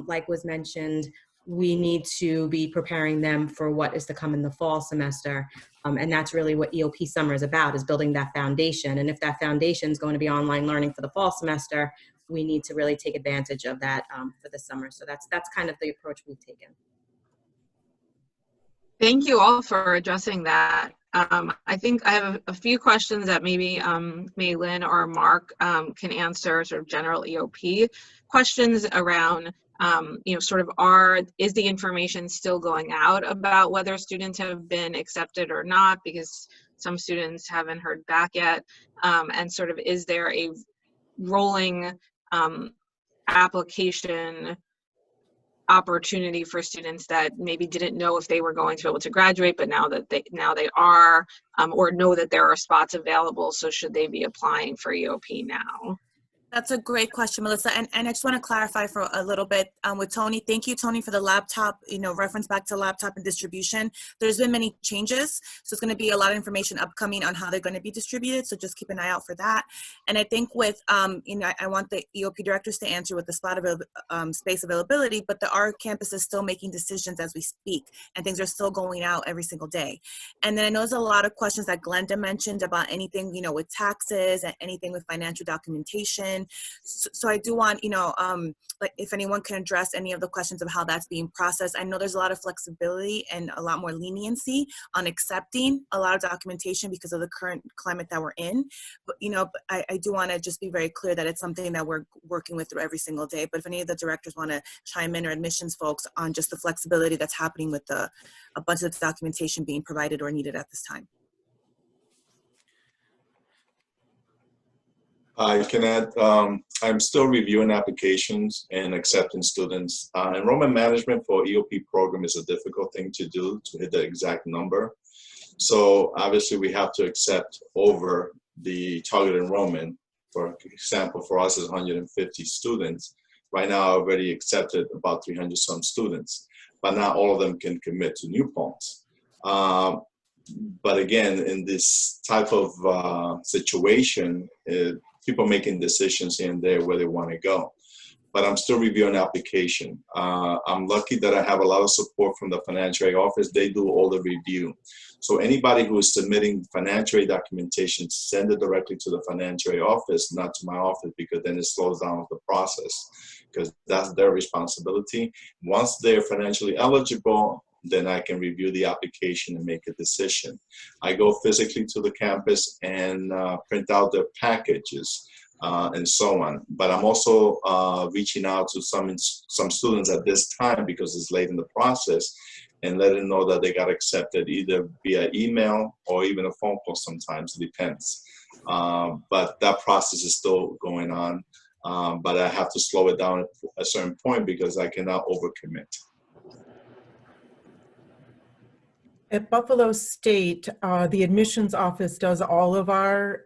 like was mentioned, we need to be preparing them for what is to come in the fall semester. And that's really what EOP Summer is about, is building that foundation. And if that foundation is going to be online learning for the fall semester, we need to really take advantage of that for the summer. So that's kind of the approach we've taken. Thank you all for addressing that. I think I have a few questions that maybe Lynn or Mark can answer, sort of general EOP questions around, sort of is the information still going out about whether students have been accepted or not, because some students haven't heard back yet, and sort of is there a rolling application opportunity for students that maybe didn't know if they were going to be able to graduate, but now they are, or know that there are spots available. So should they be applying for EOP now? That's a great question, Melissa. And I just want to clarify for a little bit with Tony. Thank you, Tony, for the laptop, reference back to laptop and distribution. There's been many changes. So it's going to be a lot of information upcoming on how they're going to be distributed. So just keep an eye out for that. And I think with, I want the EOP directors to answer with the space availability, but our campus is still making decisions as we speak, and things are still going out every single day. And then I know there's a lot of questions that Glenda mentioned about anything, with taxes and anything with financial documentation. So I do want, like if anyone can address any of the questions of how that's being processed. I know there's a lot of flexibility and a lot more leniency on accepting a lot of documentation because of the current climate that we're in. But, I do want to just be very clear that it's something that we're working with through every single day. But if any of the directors want to chime in, or admissions folks, on just the flexibility that's happening with a bunch of documentation being provided or needed at this time. I can add, I'm still reviewing applications and accepting students. Enrollment management for EOP program is a difficult thing to do, to hit the exact number. So obviously we have to accept over the target enrollment. For example, for us is 150 students. Right now I've already accepted about 300 some students, but not all of them can commit to New Paltz. But again, in this type of situation, people making decisions here and there where they want to go. But I'm still reviewing application. I'm lucky that I have a lot of support from the financial aid office. They do all the review. So anybody who is submitting financial aid documentation, send it directly to the financial aid office, not to my office, because then it slows down the process, because that's their responsibility. Once they're financially eligible, then I can review the application and make a decision. I go physically to the campus and print out their packages and so on. But I'm also reaching out to some students at this time, because it's late in the process, and letting them know that they got accepted either via email or even a phone call sometimes, it depends. But that process is still going on. But I have to slow it down at a certain point because I cannot overcommit. At Buffalo State, the admissions office does all of our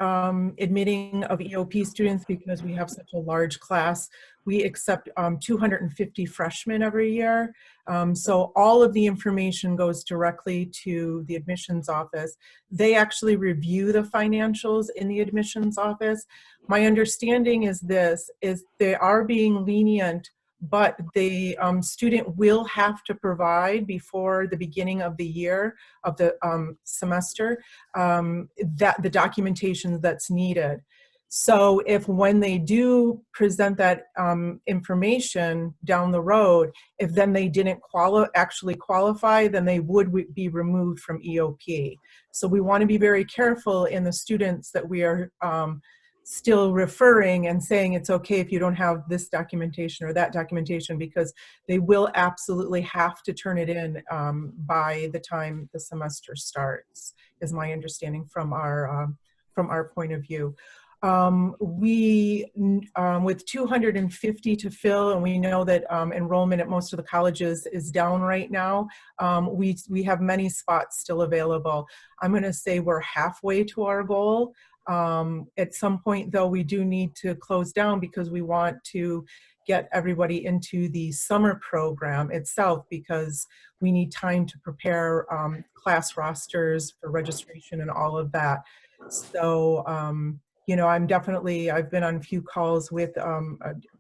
admitting of EOP students because we have such a large class. We accept 250 freshmen every year. So all of the information goes directly to the admissions office. They actually review the financials in the admissions office. My understanding is this, is they are being lenient, but the student will have to provide before the beginning of the year, of the semester, that the documentation that's needed. So if when they do present that information down the road, if then they didn't actually qualify, then they would be removed from EOP. So we want to be very careful in the students that we are still referring and saying it's okay if you don't have this documentation or that documentation, because they will absolutely have to turn it in by the time the semester starts, is my understanding from our point of view. With 250 to fill, and we know that enrollment at most of the colleges is down right now, we have many spots still available. I'm going to say we're halfway to our goal. At some point, though, we do need to close down because we want to get everybody into the summer program itself, because we need time to prepare class rosters for registration and all of that. So, you know, I've been on a few calls with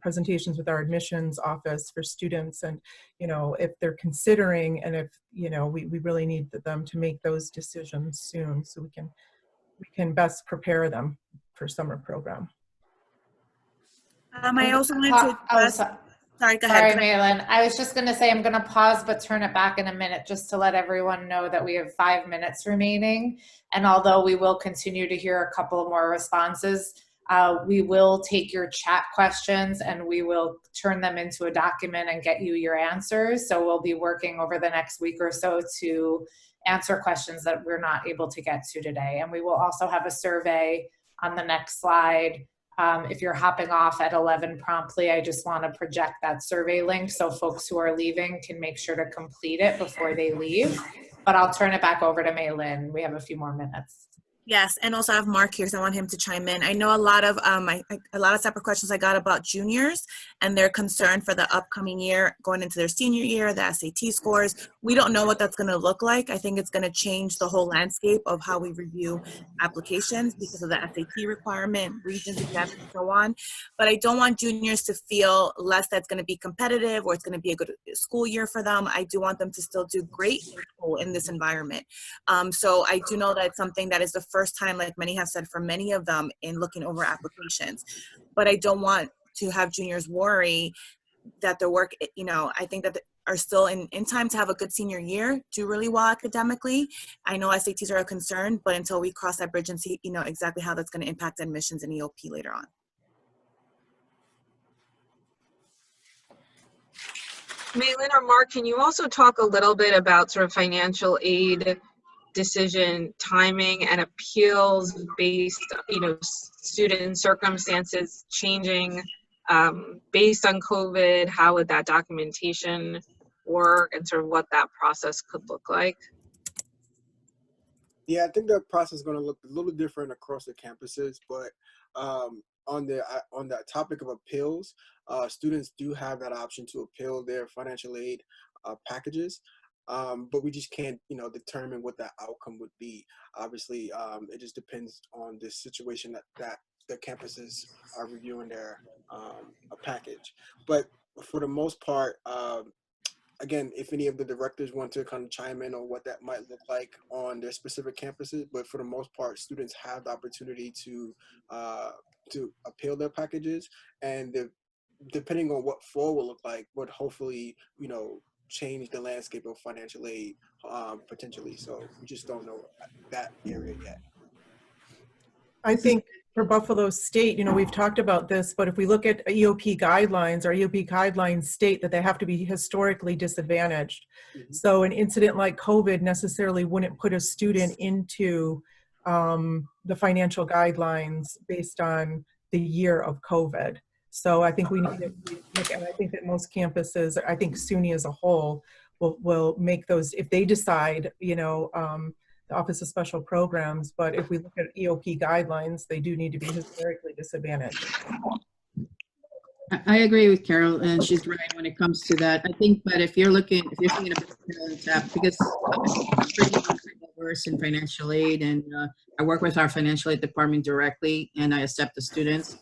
presentations with our admissions office for students, and, you know, if they're considering, and if, you know, we really need them to make those decisions soon so we can best prepare them for summer program. I also wanted to sorry, go ahead. Sorry, Malin. I was just going to say I'm going to pause but turn it back in a minute just to let everyone know that we have 5 minutes remaining. And although we will continue to hear a couple more responses, we will take your chat questions and we will turn them into a document and get you your answers. So we'll be working over the next week or so to answer questions that we're not able to get to today. And we will also have a survey on the next slide. If you're hopping off at 11 promptly, I just want to project that survey link so folks who are leaving can make sure to complete it before they leave. But I'll turn it back over to Maylin. We have a few more minutes. Yes, and also I have Mark here, so I want him to chime in. I know a lot of separate questions I got about juniors and their concern for the upcoming year, going into their senior year, the SAT scores. We don't know what that's going to look like. I think it's going to change the whole landscape of how we review applications because of the SAT requirement, regions exams, and so on. But I don't want juniors to feel less that's going to be competitive or it's going to be a good school year for them. I do want them to still do great in school in this environment. So I do know that it's something that is the first time, like many have said, for many of them in looking over applications. But I don't want to have juniors worry that their work, you know, I think that are still in time to have a good senior year, do really well academically. I know SATs are a concern, but until we cross that bridge and see, you know, exactly how that's going to impact admissions and EOP later on. Maylin or Mark, can you also talk a little bit about sort of financial aid decision timing and appeals based, you know, student circumstances changing based on COVID? How would that documentation work and sort of what that process could look like? Yeah, I think the process is going to look a little different across the campuses, but on the topic of appeals, students do have that option to appeal their financial aid packages. But we just can't, you know, determine what that outcome would be. Obviously, it just depends on the situation that the campuses are reviewing their a package. But for the most part, again, if any of the directors want to kind of chime in on what that might look like on their specific campuses, but for the most part, students have the opportunity to appeal their packages, and depending on what fall will look like, would hopefully, you know, change the landscape of financial aid potentially. So we just don't know that area yet. I think for Buffalo State, you know, we've talked about this, but if we look at EOP guidelines, our EOP guidelines state that they have to be historically disadvantaged. Mm-hmm. So an incident like COVID necessarily wouldn't put a student into the financial guidelines based on the year of COVID. So I think we need to look, and I think that most campuses, I think SUNY as a whole, will make those, if they decide, you know, the Office of Special Programs, but if we look at EOP guidelines, they do need to be historically disadvantaged. I agree with Carol, and she's right when it comes to that. I think, but if you're thinking about talent tap, because I'm pretty versed in financial aid, and I work with our financial aid department directly, and I accept the students.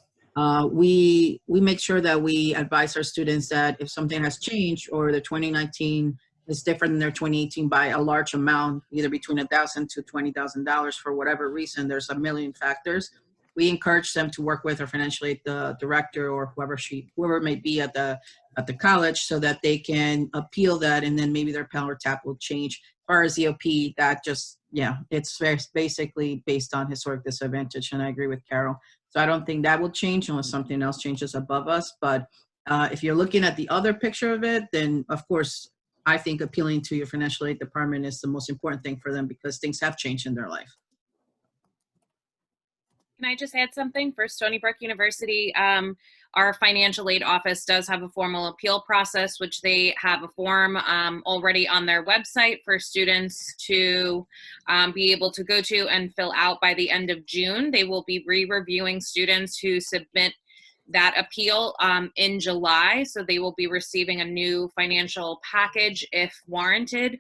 We make sure that we advise our students that if something has changed or the 2019 is different than their 2018 by a large amount, either between $1,000 to $20,000 for whatever reason, there's a million factors. We encourage them to work with our financial aid director or whoever may be at the college, so that they can appeal that, and then maybe their Pell or TAP will change. As far as EOP, that just, yeah, it's basically based on historic disadvantage, and I agree with Carol. So I don't think that will change unless something else changes above us. But if you're looking at the other picture of it, then of course, I think appealing to your financial aid department is the most important thing for them, because things have changed in their life. Can I just add something for Stony Brook University? Our financial aid office does have a formal appeal process, which they have a form already on their website for students to be able to go to and fill out by the end of June. They will be re-reviewing students who submit that appeal in July, so they will be receiving a new financial package if warranted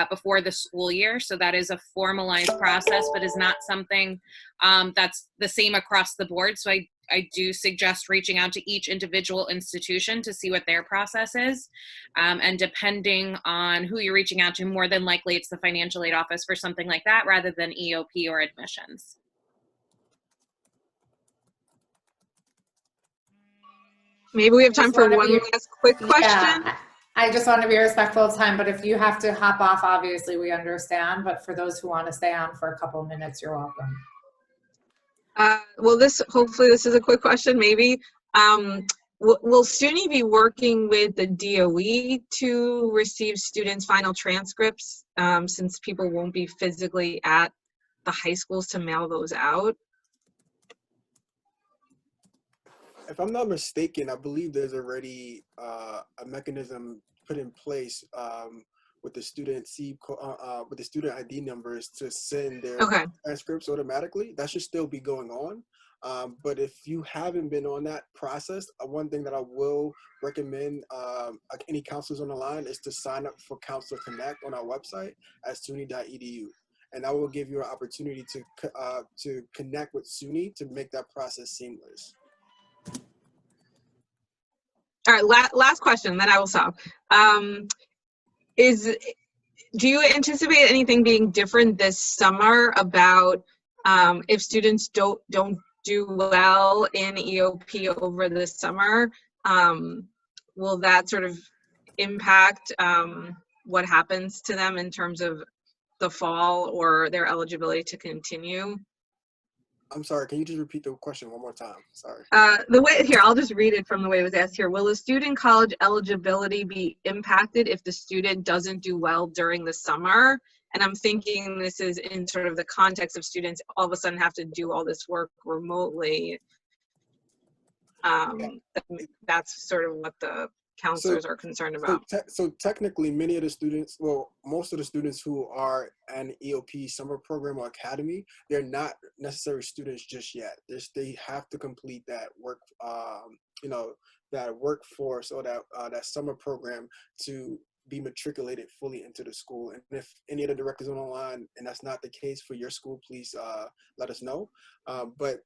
before the school year. So that is a formalized process, but is not something that's the same across the board. So I do suggest reaching out to each individual institution to see what their process is. And depending on who you're reaching out to, more than likely it's the financial aid office for something like that rather than EOP or admissions. Maybe we have time for one last quick question. Yeah, I just want to be respectful of time, but if you have to hop off, obviously we understand. But for those who want to stay on for a couple minutes, you're welcome. Well, hopefully this is a quick question, maybe. Will SUNY be working with the DOE to receive students' final transcripts, since people won't be physically at the high schools to mail those out? If I'm not mistaken, I believe there's already a mechanism put in place with the student with the student ID numbers to send their transcripts automatically. That should still be going on. But if you haven't been on that process, one thing that I will recommend any counselors on the line is to sign up for Counselor Connect on our website at suny.edu. And that will give you an opportunity to connect with SUNY to make that process seamless. All right, last question, then I will stop. Do you anticipate anything being different this summer about if students don't do well in EOP over the summer? Will that sort of impact what happens to them in terms of the fall or their eligibility to continue? I'm sorry, can you just repeat the question one more time? Sorry. I'll just read it from the way it was asked here. Will the student college eligibility be impacted if the student doesn't do well during the summer? And I'm thinking this is in sort of the context of students all of a sudden have to do all this work remotely. That's sort of what the counselors are concerned about. So technically, many of the students, well, most of the students who are an EOP summer program or academy, they're not necessarily students just yet. They have to complete that work, that workforce or that summer program to be matriculated fully into the school. And if any of the directors on the line and that's not the case for your school, please let us know. But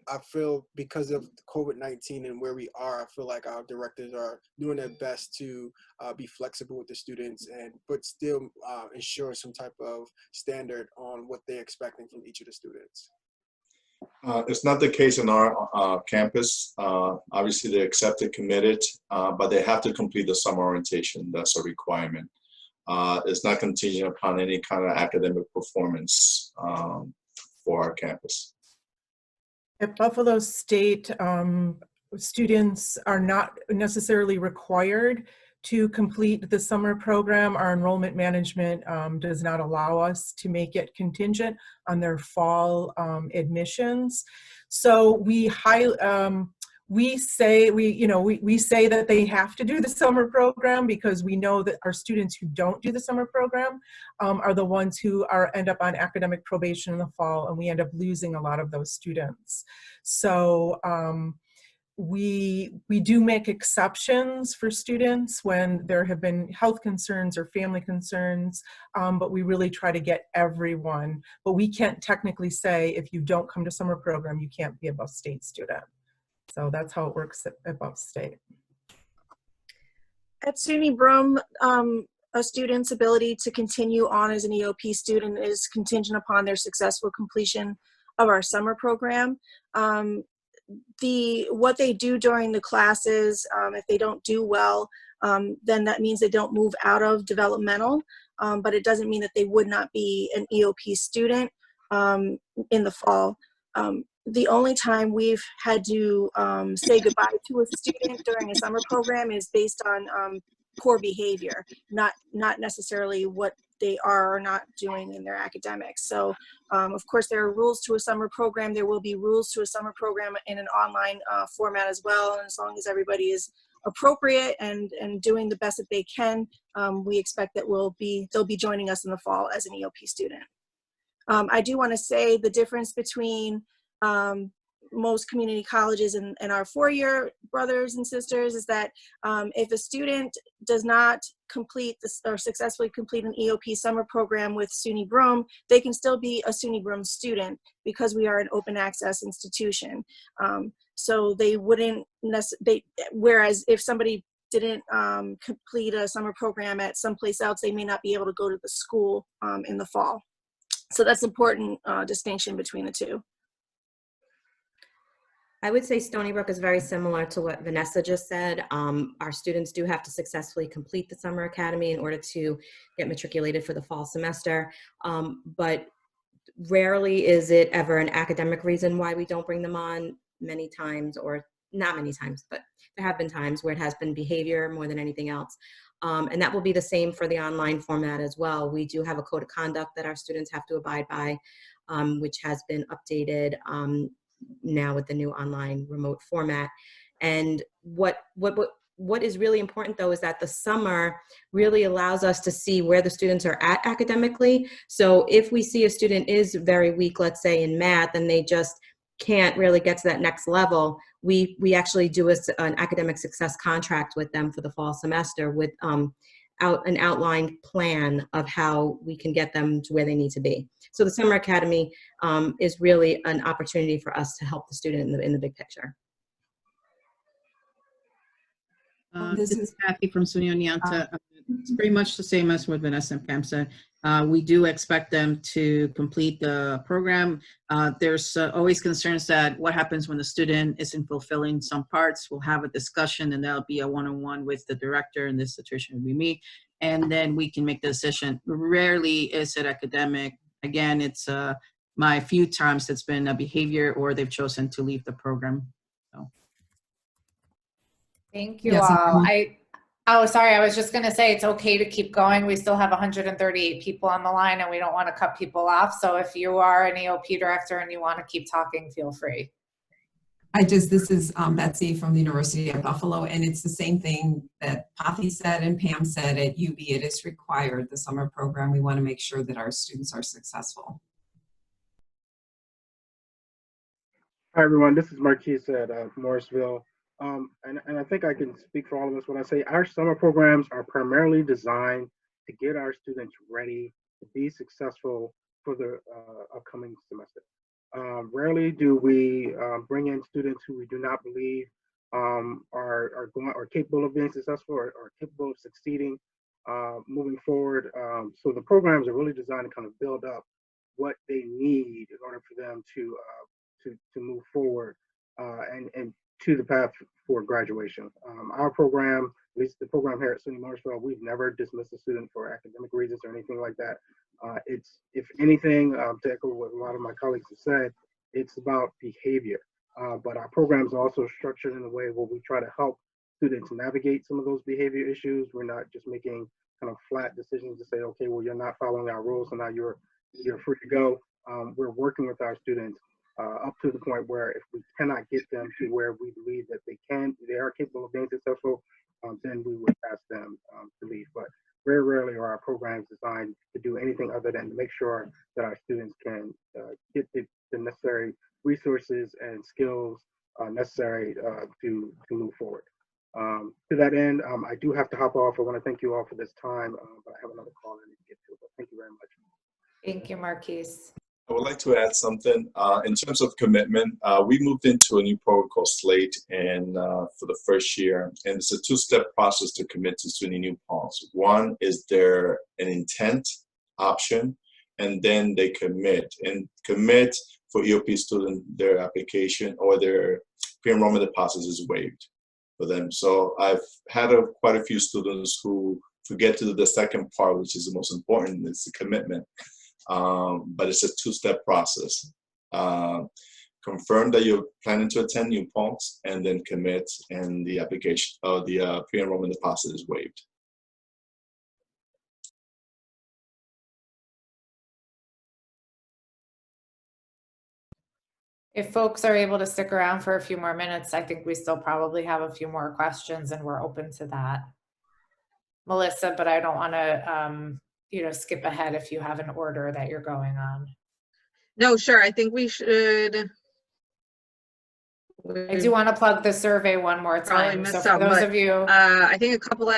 I feel because of COVID-19 and where we are, I feel like our directors are doing their best to be flexible with the students but still ensure some type of standard on what they're expecting from each of the students. It's not the case in our campus. Obviously, they're accepted, committed, but they have to complete the summer orientation. That's a requirement. It's not contingent upon any kind of academic performance for our campus. At Buffalo State, students are not necessarily required to complete the summer program. Our enrollment management does not allow us to make it contingent on their fall admissions. So we we say we say that they have to do the summer program because we know that our students who don't do the summer program are the ones who end up on academic probation in the fall, and we end up losing a lot of those students. So we do make exceptions for students when there have been health concerns or family concerns, but we really try to get everyone. But we can't technically say if you don't come to summer program, you can't be a Buff State student. So that's how it works at Buff State. At SUNY Broome, a student's ability to continue on as an EOP student is contingent upon their successful completion of our summer program. What they do during the classes, if they don't do well, then that means they don't move out of developmental, but it doesn't mean that they would not be an EOP student in the fall. The only time we've had to say goodbye to a student during a summer program is based on poor behavior, not necessarily what they are or not doing in their academics. So of course there are rules to a summer program. There will be rules to a summer program in an online format as well. And as long as everybody is appropriate and doing the best that they can, we expect that they'll be joining us in the fall as an EOP student. I do want to say the difference between most community colleges and our four-year brothers and sisters is that if a student does not complete this or successfully complete an EOP summer program with SUNY Broome, they can still be a SUNY Broome student because we are an open access institution. So they wouldn't whereas if somebody didn't complete a summer program at someplace else, they may not be able to go to the school in the fall. So that's an important distinction between the two. I would say Stony Brook is very similar to what Vanessa just said. Our students do have to successfully complete the summer academy in order to get matriculated for the fall semester. But rarely is it ever an academic reason why we don't bring them on. Many times, or not many times, but there have been times where it has been behavior more than anything else. And that will be the same for the online format as well. We do have a code of conduct that our students have to abide by, which has been updated now with the new online remote format. And what is really important though is that the summer really allows us to see where the students are at academically. So if we see a student is very weak, let's say in math, and they just can't really get to that next level, we actually do an academic success contract with them for the fall semester with an outlined plan of how we can get them to where they need to be. So the summer academy is really an opportunity for us to help the student in the big picture. This is Kathy from SUNY Oneonta. It's pretty much the same as what Vanessa and Pam said. We do expect them to complete the program. There's always concerns that what happens when the student isn't fulfilling some parts. We'll have a discussion, and that'll be a one-on-one with the director, and this situation will be me, and then we can make the decision. Rarely is it academic. Again, it's my few times it's been a behavior or they've chosen to leave the program. So. Thank you all. Oh, sorry. I was just going to say it's okay to keep going. We still have 138 people on the line and we don't want to cut people off. So if you are an EOP director and you want to keep talking, feel free. This is Betsy from the University of Buffalo, and it's the same thing that Pathy said and Pam said at UB. It is required, the summer program. We want to make sure that our students are successful. Hi, everyone. This is Marquise at Morrisville. And I think I can speak for all of us when I say our summer programs are primarily designed to get our students ready to be successful for the upcoming semester. Rarely do we bring in students who we do not believe are capable of being successful or capable of succeeding moving forward. So the programs are really designed to kind of build up what they need in order for them to move forward and to the path for graduation. Our program, at least the program here at SUNY Morrisville, we've never dismissed a student for academic reasons or anything like that. It's, if anything, to echo what a lot of my colleagues have said, it's about behavior. But our programs are also structured in a way where we try to help students navigate some of those behavior issues. We're not just making kind of flat decisions to say, okay, well, you're not following our rules, so now you're free to go. We're working with our students up to the point where if we cannot get them to where we believe that they are capable of being successful, then we would ask them to leave. But very rarely are our programs designed to do anything other than to make sure that our students can get the necessary resources and skills necessary to move forward. To that end, I do have to hop off. I want to thank you all for this time, but I have another call I need to get to. But thank you very much. Thank you, Marquise. I would like to add something. In terms of commitment, we moved into a new program called Slate and for the first year, and it's a two-step process to commit to SUNY New Paltz. One is there an intent option, and then they commit. And commit for EOP student, their application or their pre-enrollment deposits is waived for them. So I've had quite a few students who forget to do the second part, which is the most important, it's the commitment. But it's a two-step process. Confirm that you're planning to attend New Paltz and then commit, and the application or the pre-enrollment deposit is waived. If folks are able to stick around for a few more minutes, I think we still probably have a few more questions and we're open to that. Melissa, but I don't want to, skip ahead if you have an order that you're going on. No, sure. I think we should. I do want to plug the survey one more time. So for those of you, I think a couple of.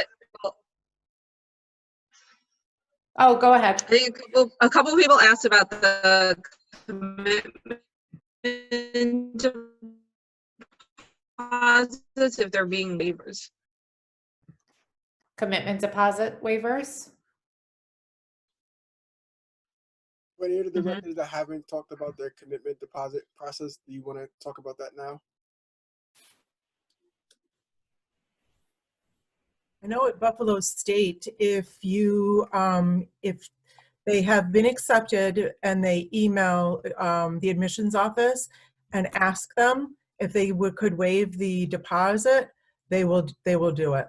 Oh, go ahead. I think a couple of people asked about the commitment deposits if they're being waivers. Commitment deposit waivers. For any of the directors that haven't talked about their commitment deposit process, do you want to talk about that now? I know at Buffalo State, if they have been accepted and they email the admissions office and ask them if they could waive the deposit, they will do it.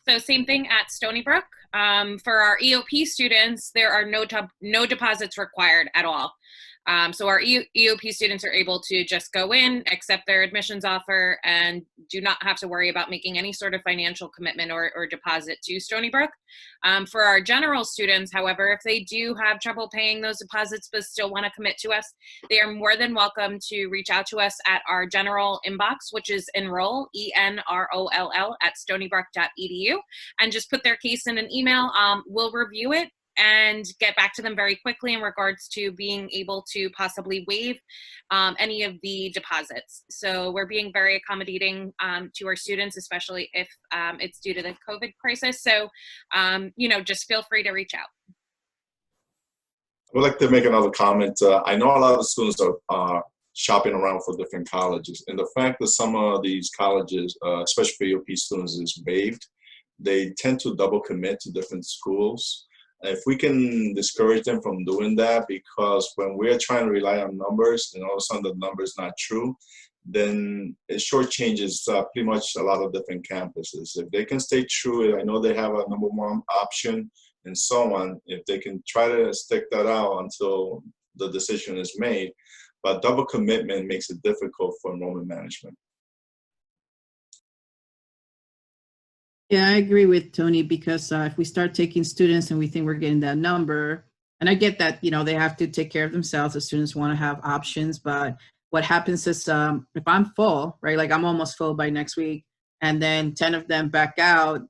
So same thing at Stony Brook. For our EOP students, there are no deposits required at all. So our EOP students are able to just go in, accept their admissions offer, and do not have to worry about making any sort of financial commitment or deposit to Stony Brook. For our general students, however, if they do have trouble paying those deposits but still want to commit to us, they are more than welcome to reach out to us at our general inbox, which is enroll, ENROLL, at stonybrook.edu, and just put their case in an email. We'll review it and get back to them very quickly in regards to being able to possibly waive any of the deposits. So we're being very accommodating to our students, especially if it's due to the COVID crisis. So, just feel free to reach out. I would like to make another comment. I know a lot of students are shopping around for different colleges, and the fact that some of these colleges, especially for EOP students, is waived, they tend to double commit to different schools. If we can discourage them from doing that, because when we're trying to rely on numbers and all of a sudden the number is not true, then it shortchanges pretty much a lot of different campuses. If they can stay true, I know they have a number one option and so on, if they can try to stick that out until the decision is made. But double commitment makes it difficult for enrollment management. Yeah, I agree with Tony, because if we start taking students and we think we're getting that number, and I get that, they have to take care of themselves. The students want to have options, but what happens is if I'm full, right, like I'm almost full by next week, and then 10 of them back out,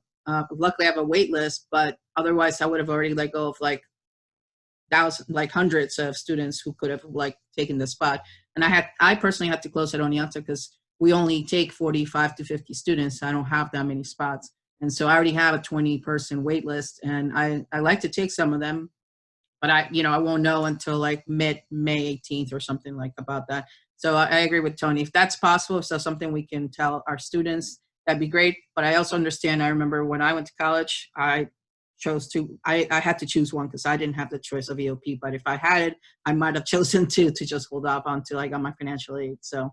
luckily I have a wait list, but otherwise I would have already let go of hundreds of students who could have taken the spot. And I personally had to close at Oneonta because we only take 45 to 50 students. So I don't have that many spots. And so I already have a 20-person wait list, and I like to take some of them, but I won't know until May 18th or something about that. So I agree with Tony. If that's possible, if that's something we can tell our students, that'd be great. But I also understand, I remember when I went to college, I had to choose one because I didn't have the choice of EOP. But if I had it, I might have chosen to just hold off until I got my financial aid. So.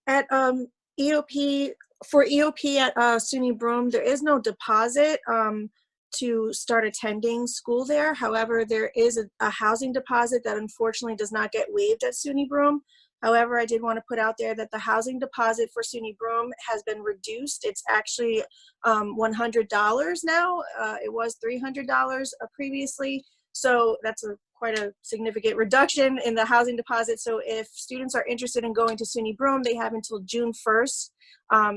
At EOP, for EOP at SUNY Broome, there is no deposit to start attending school there. However, there is a housing deposit that unfortunately does not get waived at SUNY Broome. However, I did want to put out there that the housing deposit for SUNY Broome has been reduced. It's actually $100 now. It was $300 previously. So that's quite a significant reduction in the housing deposit. So if students are interested in going to SUNY Broome, they have until June 1st,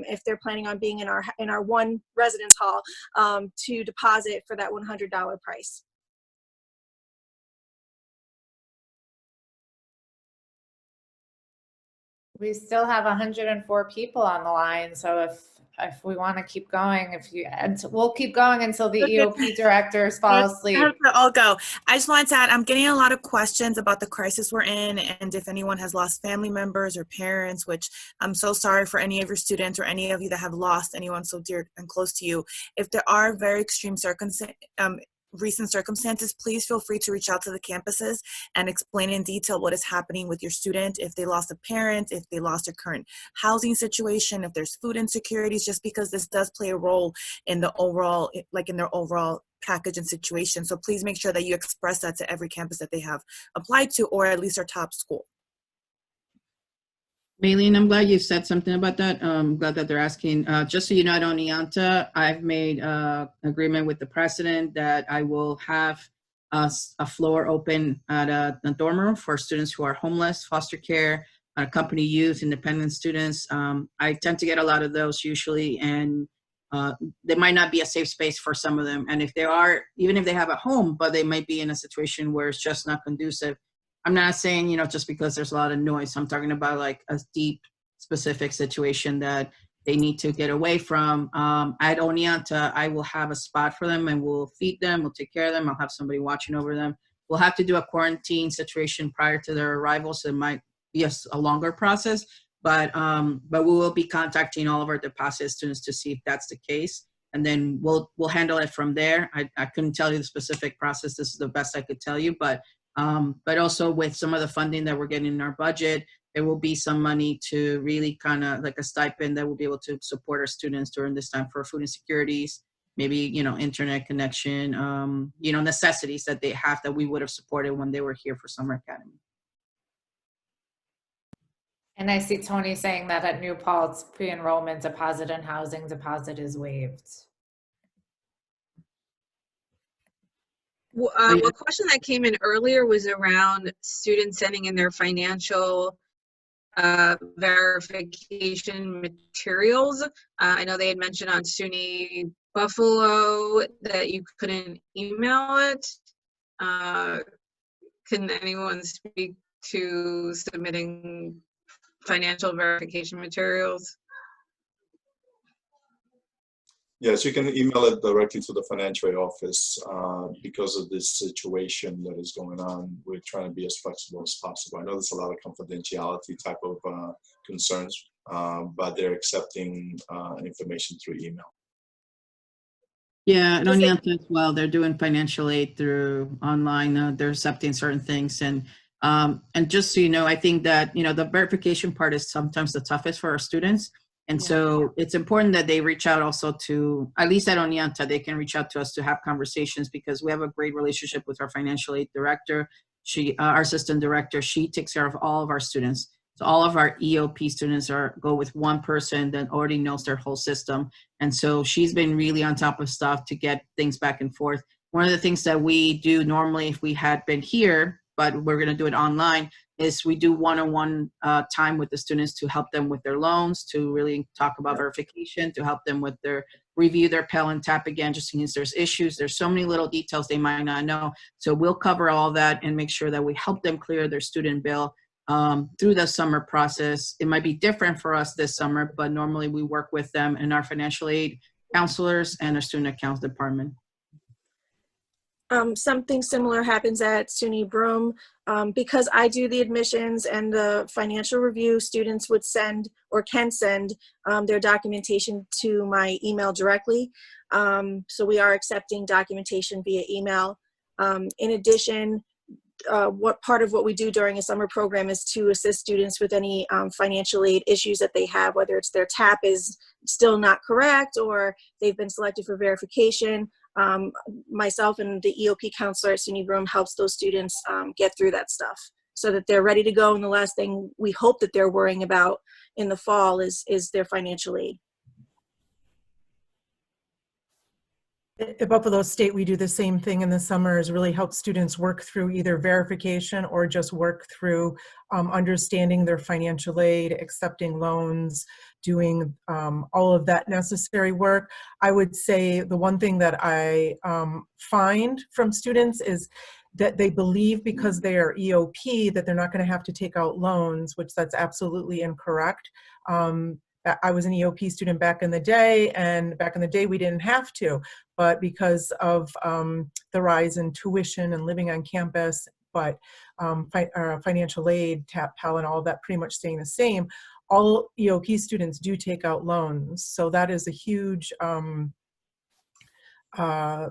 if they're planning on being in our one residence hall, to deposit for that $100 price. We still have 104 people on the line, so if we want to keep going, we'll keep going until the EOP directors fall asleep. I'll go. I just wanted to add, I'm getting a lot of questions about the crisis we're in and if anyone has lost family members or parents, which I'm so sorry for any of your students or any of you that have lost anyone so dear and close to you. If there are very extreme recent circumstances, please feel free to reach out to the campuses and explain in detail what is happening with your student, if they lost a parent, if they lost their current housing situation, if there's food insecurities, just because this does play a role in the overall, in their overall package and situation. So please make sure that you express that to every campus that they have applied to, or at least their top school. Maylene, I'm glad you said something about that. I'm glad that they're asking. Just so you know, at Oneonta, I've made agreement with the president that I will have a floor open at a dorm room for students who are homeless, foster care, company youth, independent students. I tend to get a lot of those usually, and they might not be a safe space for some of them. And if they are, even if they have a home, but they might be in a situation where it's just not conducive. I'm not saying, just because there's a lot of noise. I'm talking about like a deep, specific situation that they need to get away from. At Oneonta, I will have a spot for them and we'll feed them, we'll take care of them. I'll have somebody watching over them. We'll have to do a quarantine situation prior to their arrival, so it might be a longer process. But we will be contacting all of our deposit students to see if that's the case. And then we'll handle it from there. I couldn't tell you the specific process. This is the best I could tell you, but also with some of the funding that we're getting in our budget, there will be some money to really kind of like a stipend that will be able to support our students during this time for food insecurities, maybe, internet connection, necessities that they have that we would have supported when they were here for summer academy. And I see Tony saying that at New Paltz, pre-enrollment deposit and housing deposit is waived. A question that came in earlier was around students sending in their financial verification materials. I know they had mentioned on SUNY Buffalo that you couldn't email it. Can anyone speak to submitting financial verification materials? Yes, you can email it directly to the financial aid office. Because of this situation that is going on, we're trying to be as flexible as possible. I know there's a lot of confidentiality type of concerns, but they're accepting information through email. Yeah, and Oneonta as well. They're doing financial aid through online. They're accepting certain things, and just so you know, I think that the verification part is sometimes the toughest for our students. And so it's important that they reach out also to, at least at Oneonta, they can reach out to us to have conversations, because we have a great relationship with our financial aid director. Our assistant director, she takes care of all of our students. So all of our EOP students go with one person that already knows their whole system. And so she's been really on top of stuff to get things back and forth. One of the things that we do normally, if we had been here, but we're going to do it online, is we do one-on-one time with the students to help them with their loans, to really talk about verification, to help them with review their Pell and TAP again, just in case there's issues. There's so many little details they might not know. So we'll cover all that and make sure that we help them clear their student bill through the summer process. It might be different for us this summer, but normally we work with them and our financial aid counselors and our student accounts department. Something similar happens at SUNY Broome. Because I do the admissions and the financial review, students would send or can send their documentation to my email directly. So we are accepting documentation via email. In addition, what we do during a summer program is to assist students with any financial aid issues that they have, whether it's their TAP is still not correct or they've been selected for verification. myself and the EOP counselor at SUNY Broome helps those students get through that stuff so that they're ready to go. And the last thing we hope that they're worrying about in the fall is their financial aid. At Buffalo State, we do the same thing in the summer, is really help students work through either verification or just work through understanding their financial aid, accepting loans, doing all of that necessary work. I would say the one thing that I find from students is that they believe because they are EOP that they're not going to have to take out loans, which that's absolutely incorrect. I was an EOP student back in the day, and back in the day we didn't have to, but because of the rise in tuition and living on campus, but financial aid, TAP, Pell, and all of that pretty much staying the same, all EOP students do take out loans. So that is a huge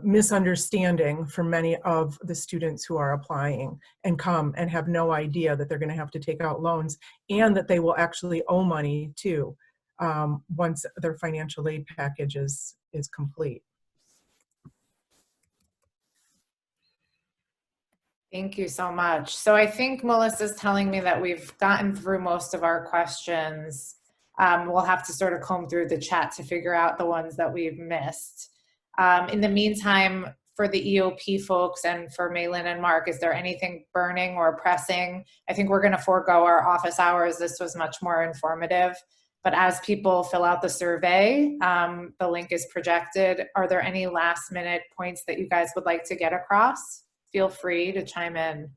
misunderstanding for many of the students who are applying and come and have no idea that they're going to have to take out loans and that they will actually owe money too once their financial aid package is complete. Thank you so much. So I think Melissa's telling me that we've gotten through most of our questions. We'll have to sort of comb through the chat to figure out the ones that we've missed. In the meantime, for the EOP folks and for Maylin and Mark, is there anything burning or pressing? I think we're going to forego our office hours. This was much more informative. But as people fill out the survey, the link is projected. Are there any last minute points that you guys would like to get across? Feel free to chime in.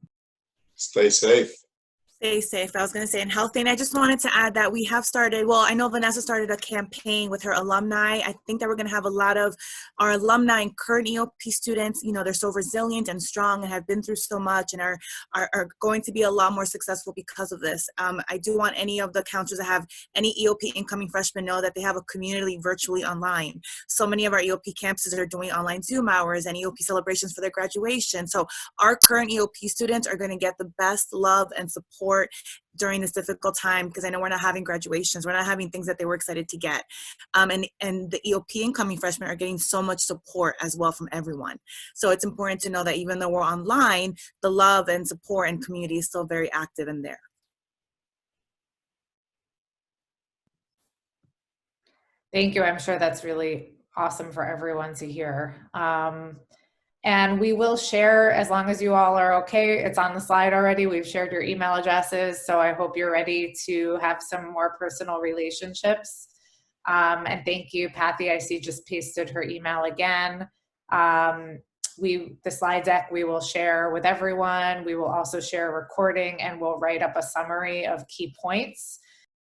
Stay safe. Stay safe. I was going to say in healthy, and I just wanted to add that we have started, well, I know Vanessa started a campaign with her alumni. I think that we're going to have a lot of our alumni and current EOP students, you know, they're so resilient and strong and have been through so much and are going to be a lot more successful because of this. I do want any of the counselors that have any EOP incoming freshmen know that they have a community virtually online. So many of our EOP campuses are doing online Zoom hours and EOP celebrations for their graduation. So our current EOP students are going to get the best love and support during this difficult time, because I know we're not having graduations, we're not having things that they were excited to get. And the EOP incoming freshmen are getting so much support as well from everyone. So it's important to know that even though we're online, the love and support and community is still very active in there. Thank you. I'm sure that's really awesome for everyone to hear. And we will share, as long as you all are okay, it's on the slide already. We've shared your email addresses, so I hope you're ready to have some more personal relationships. And thank you, Patty. I see just pasted her email again. The slide deck we will share with everyone. We will also share a recording, and we'll write up a summary of key points.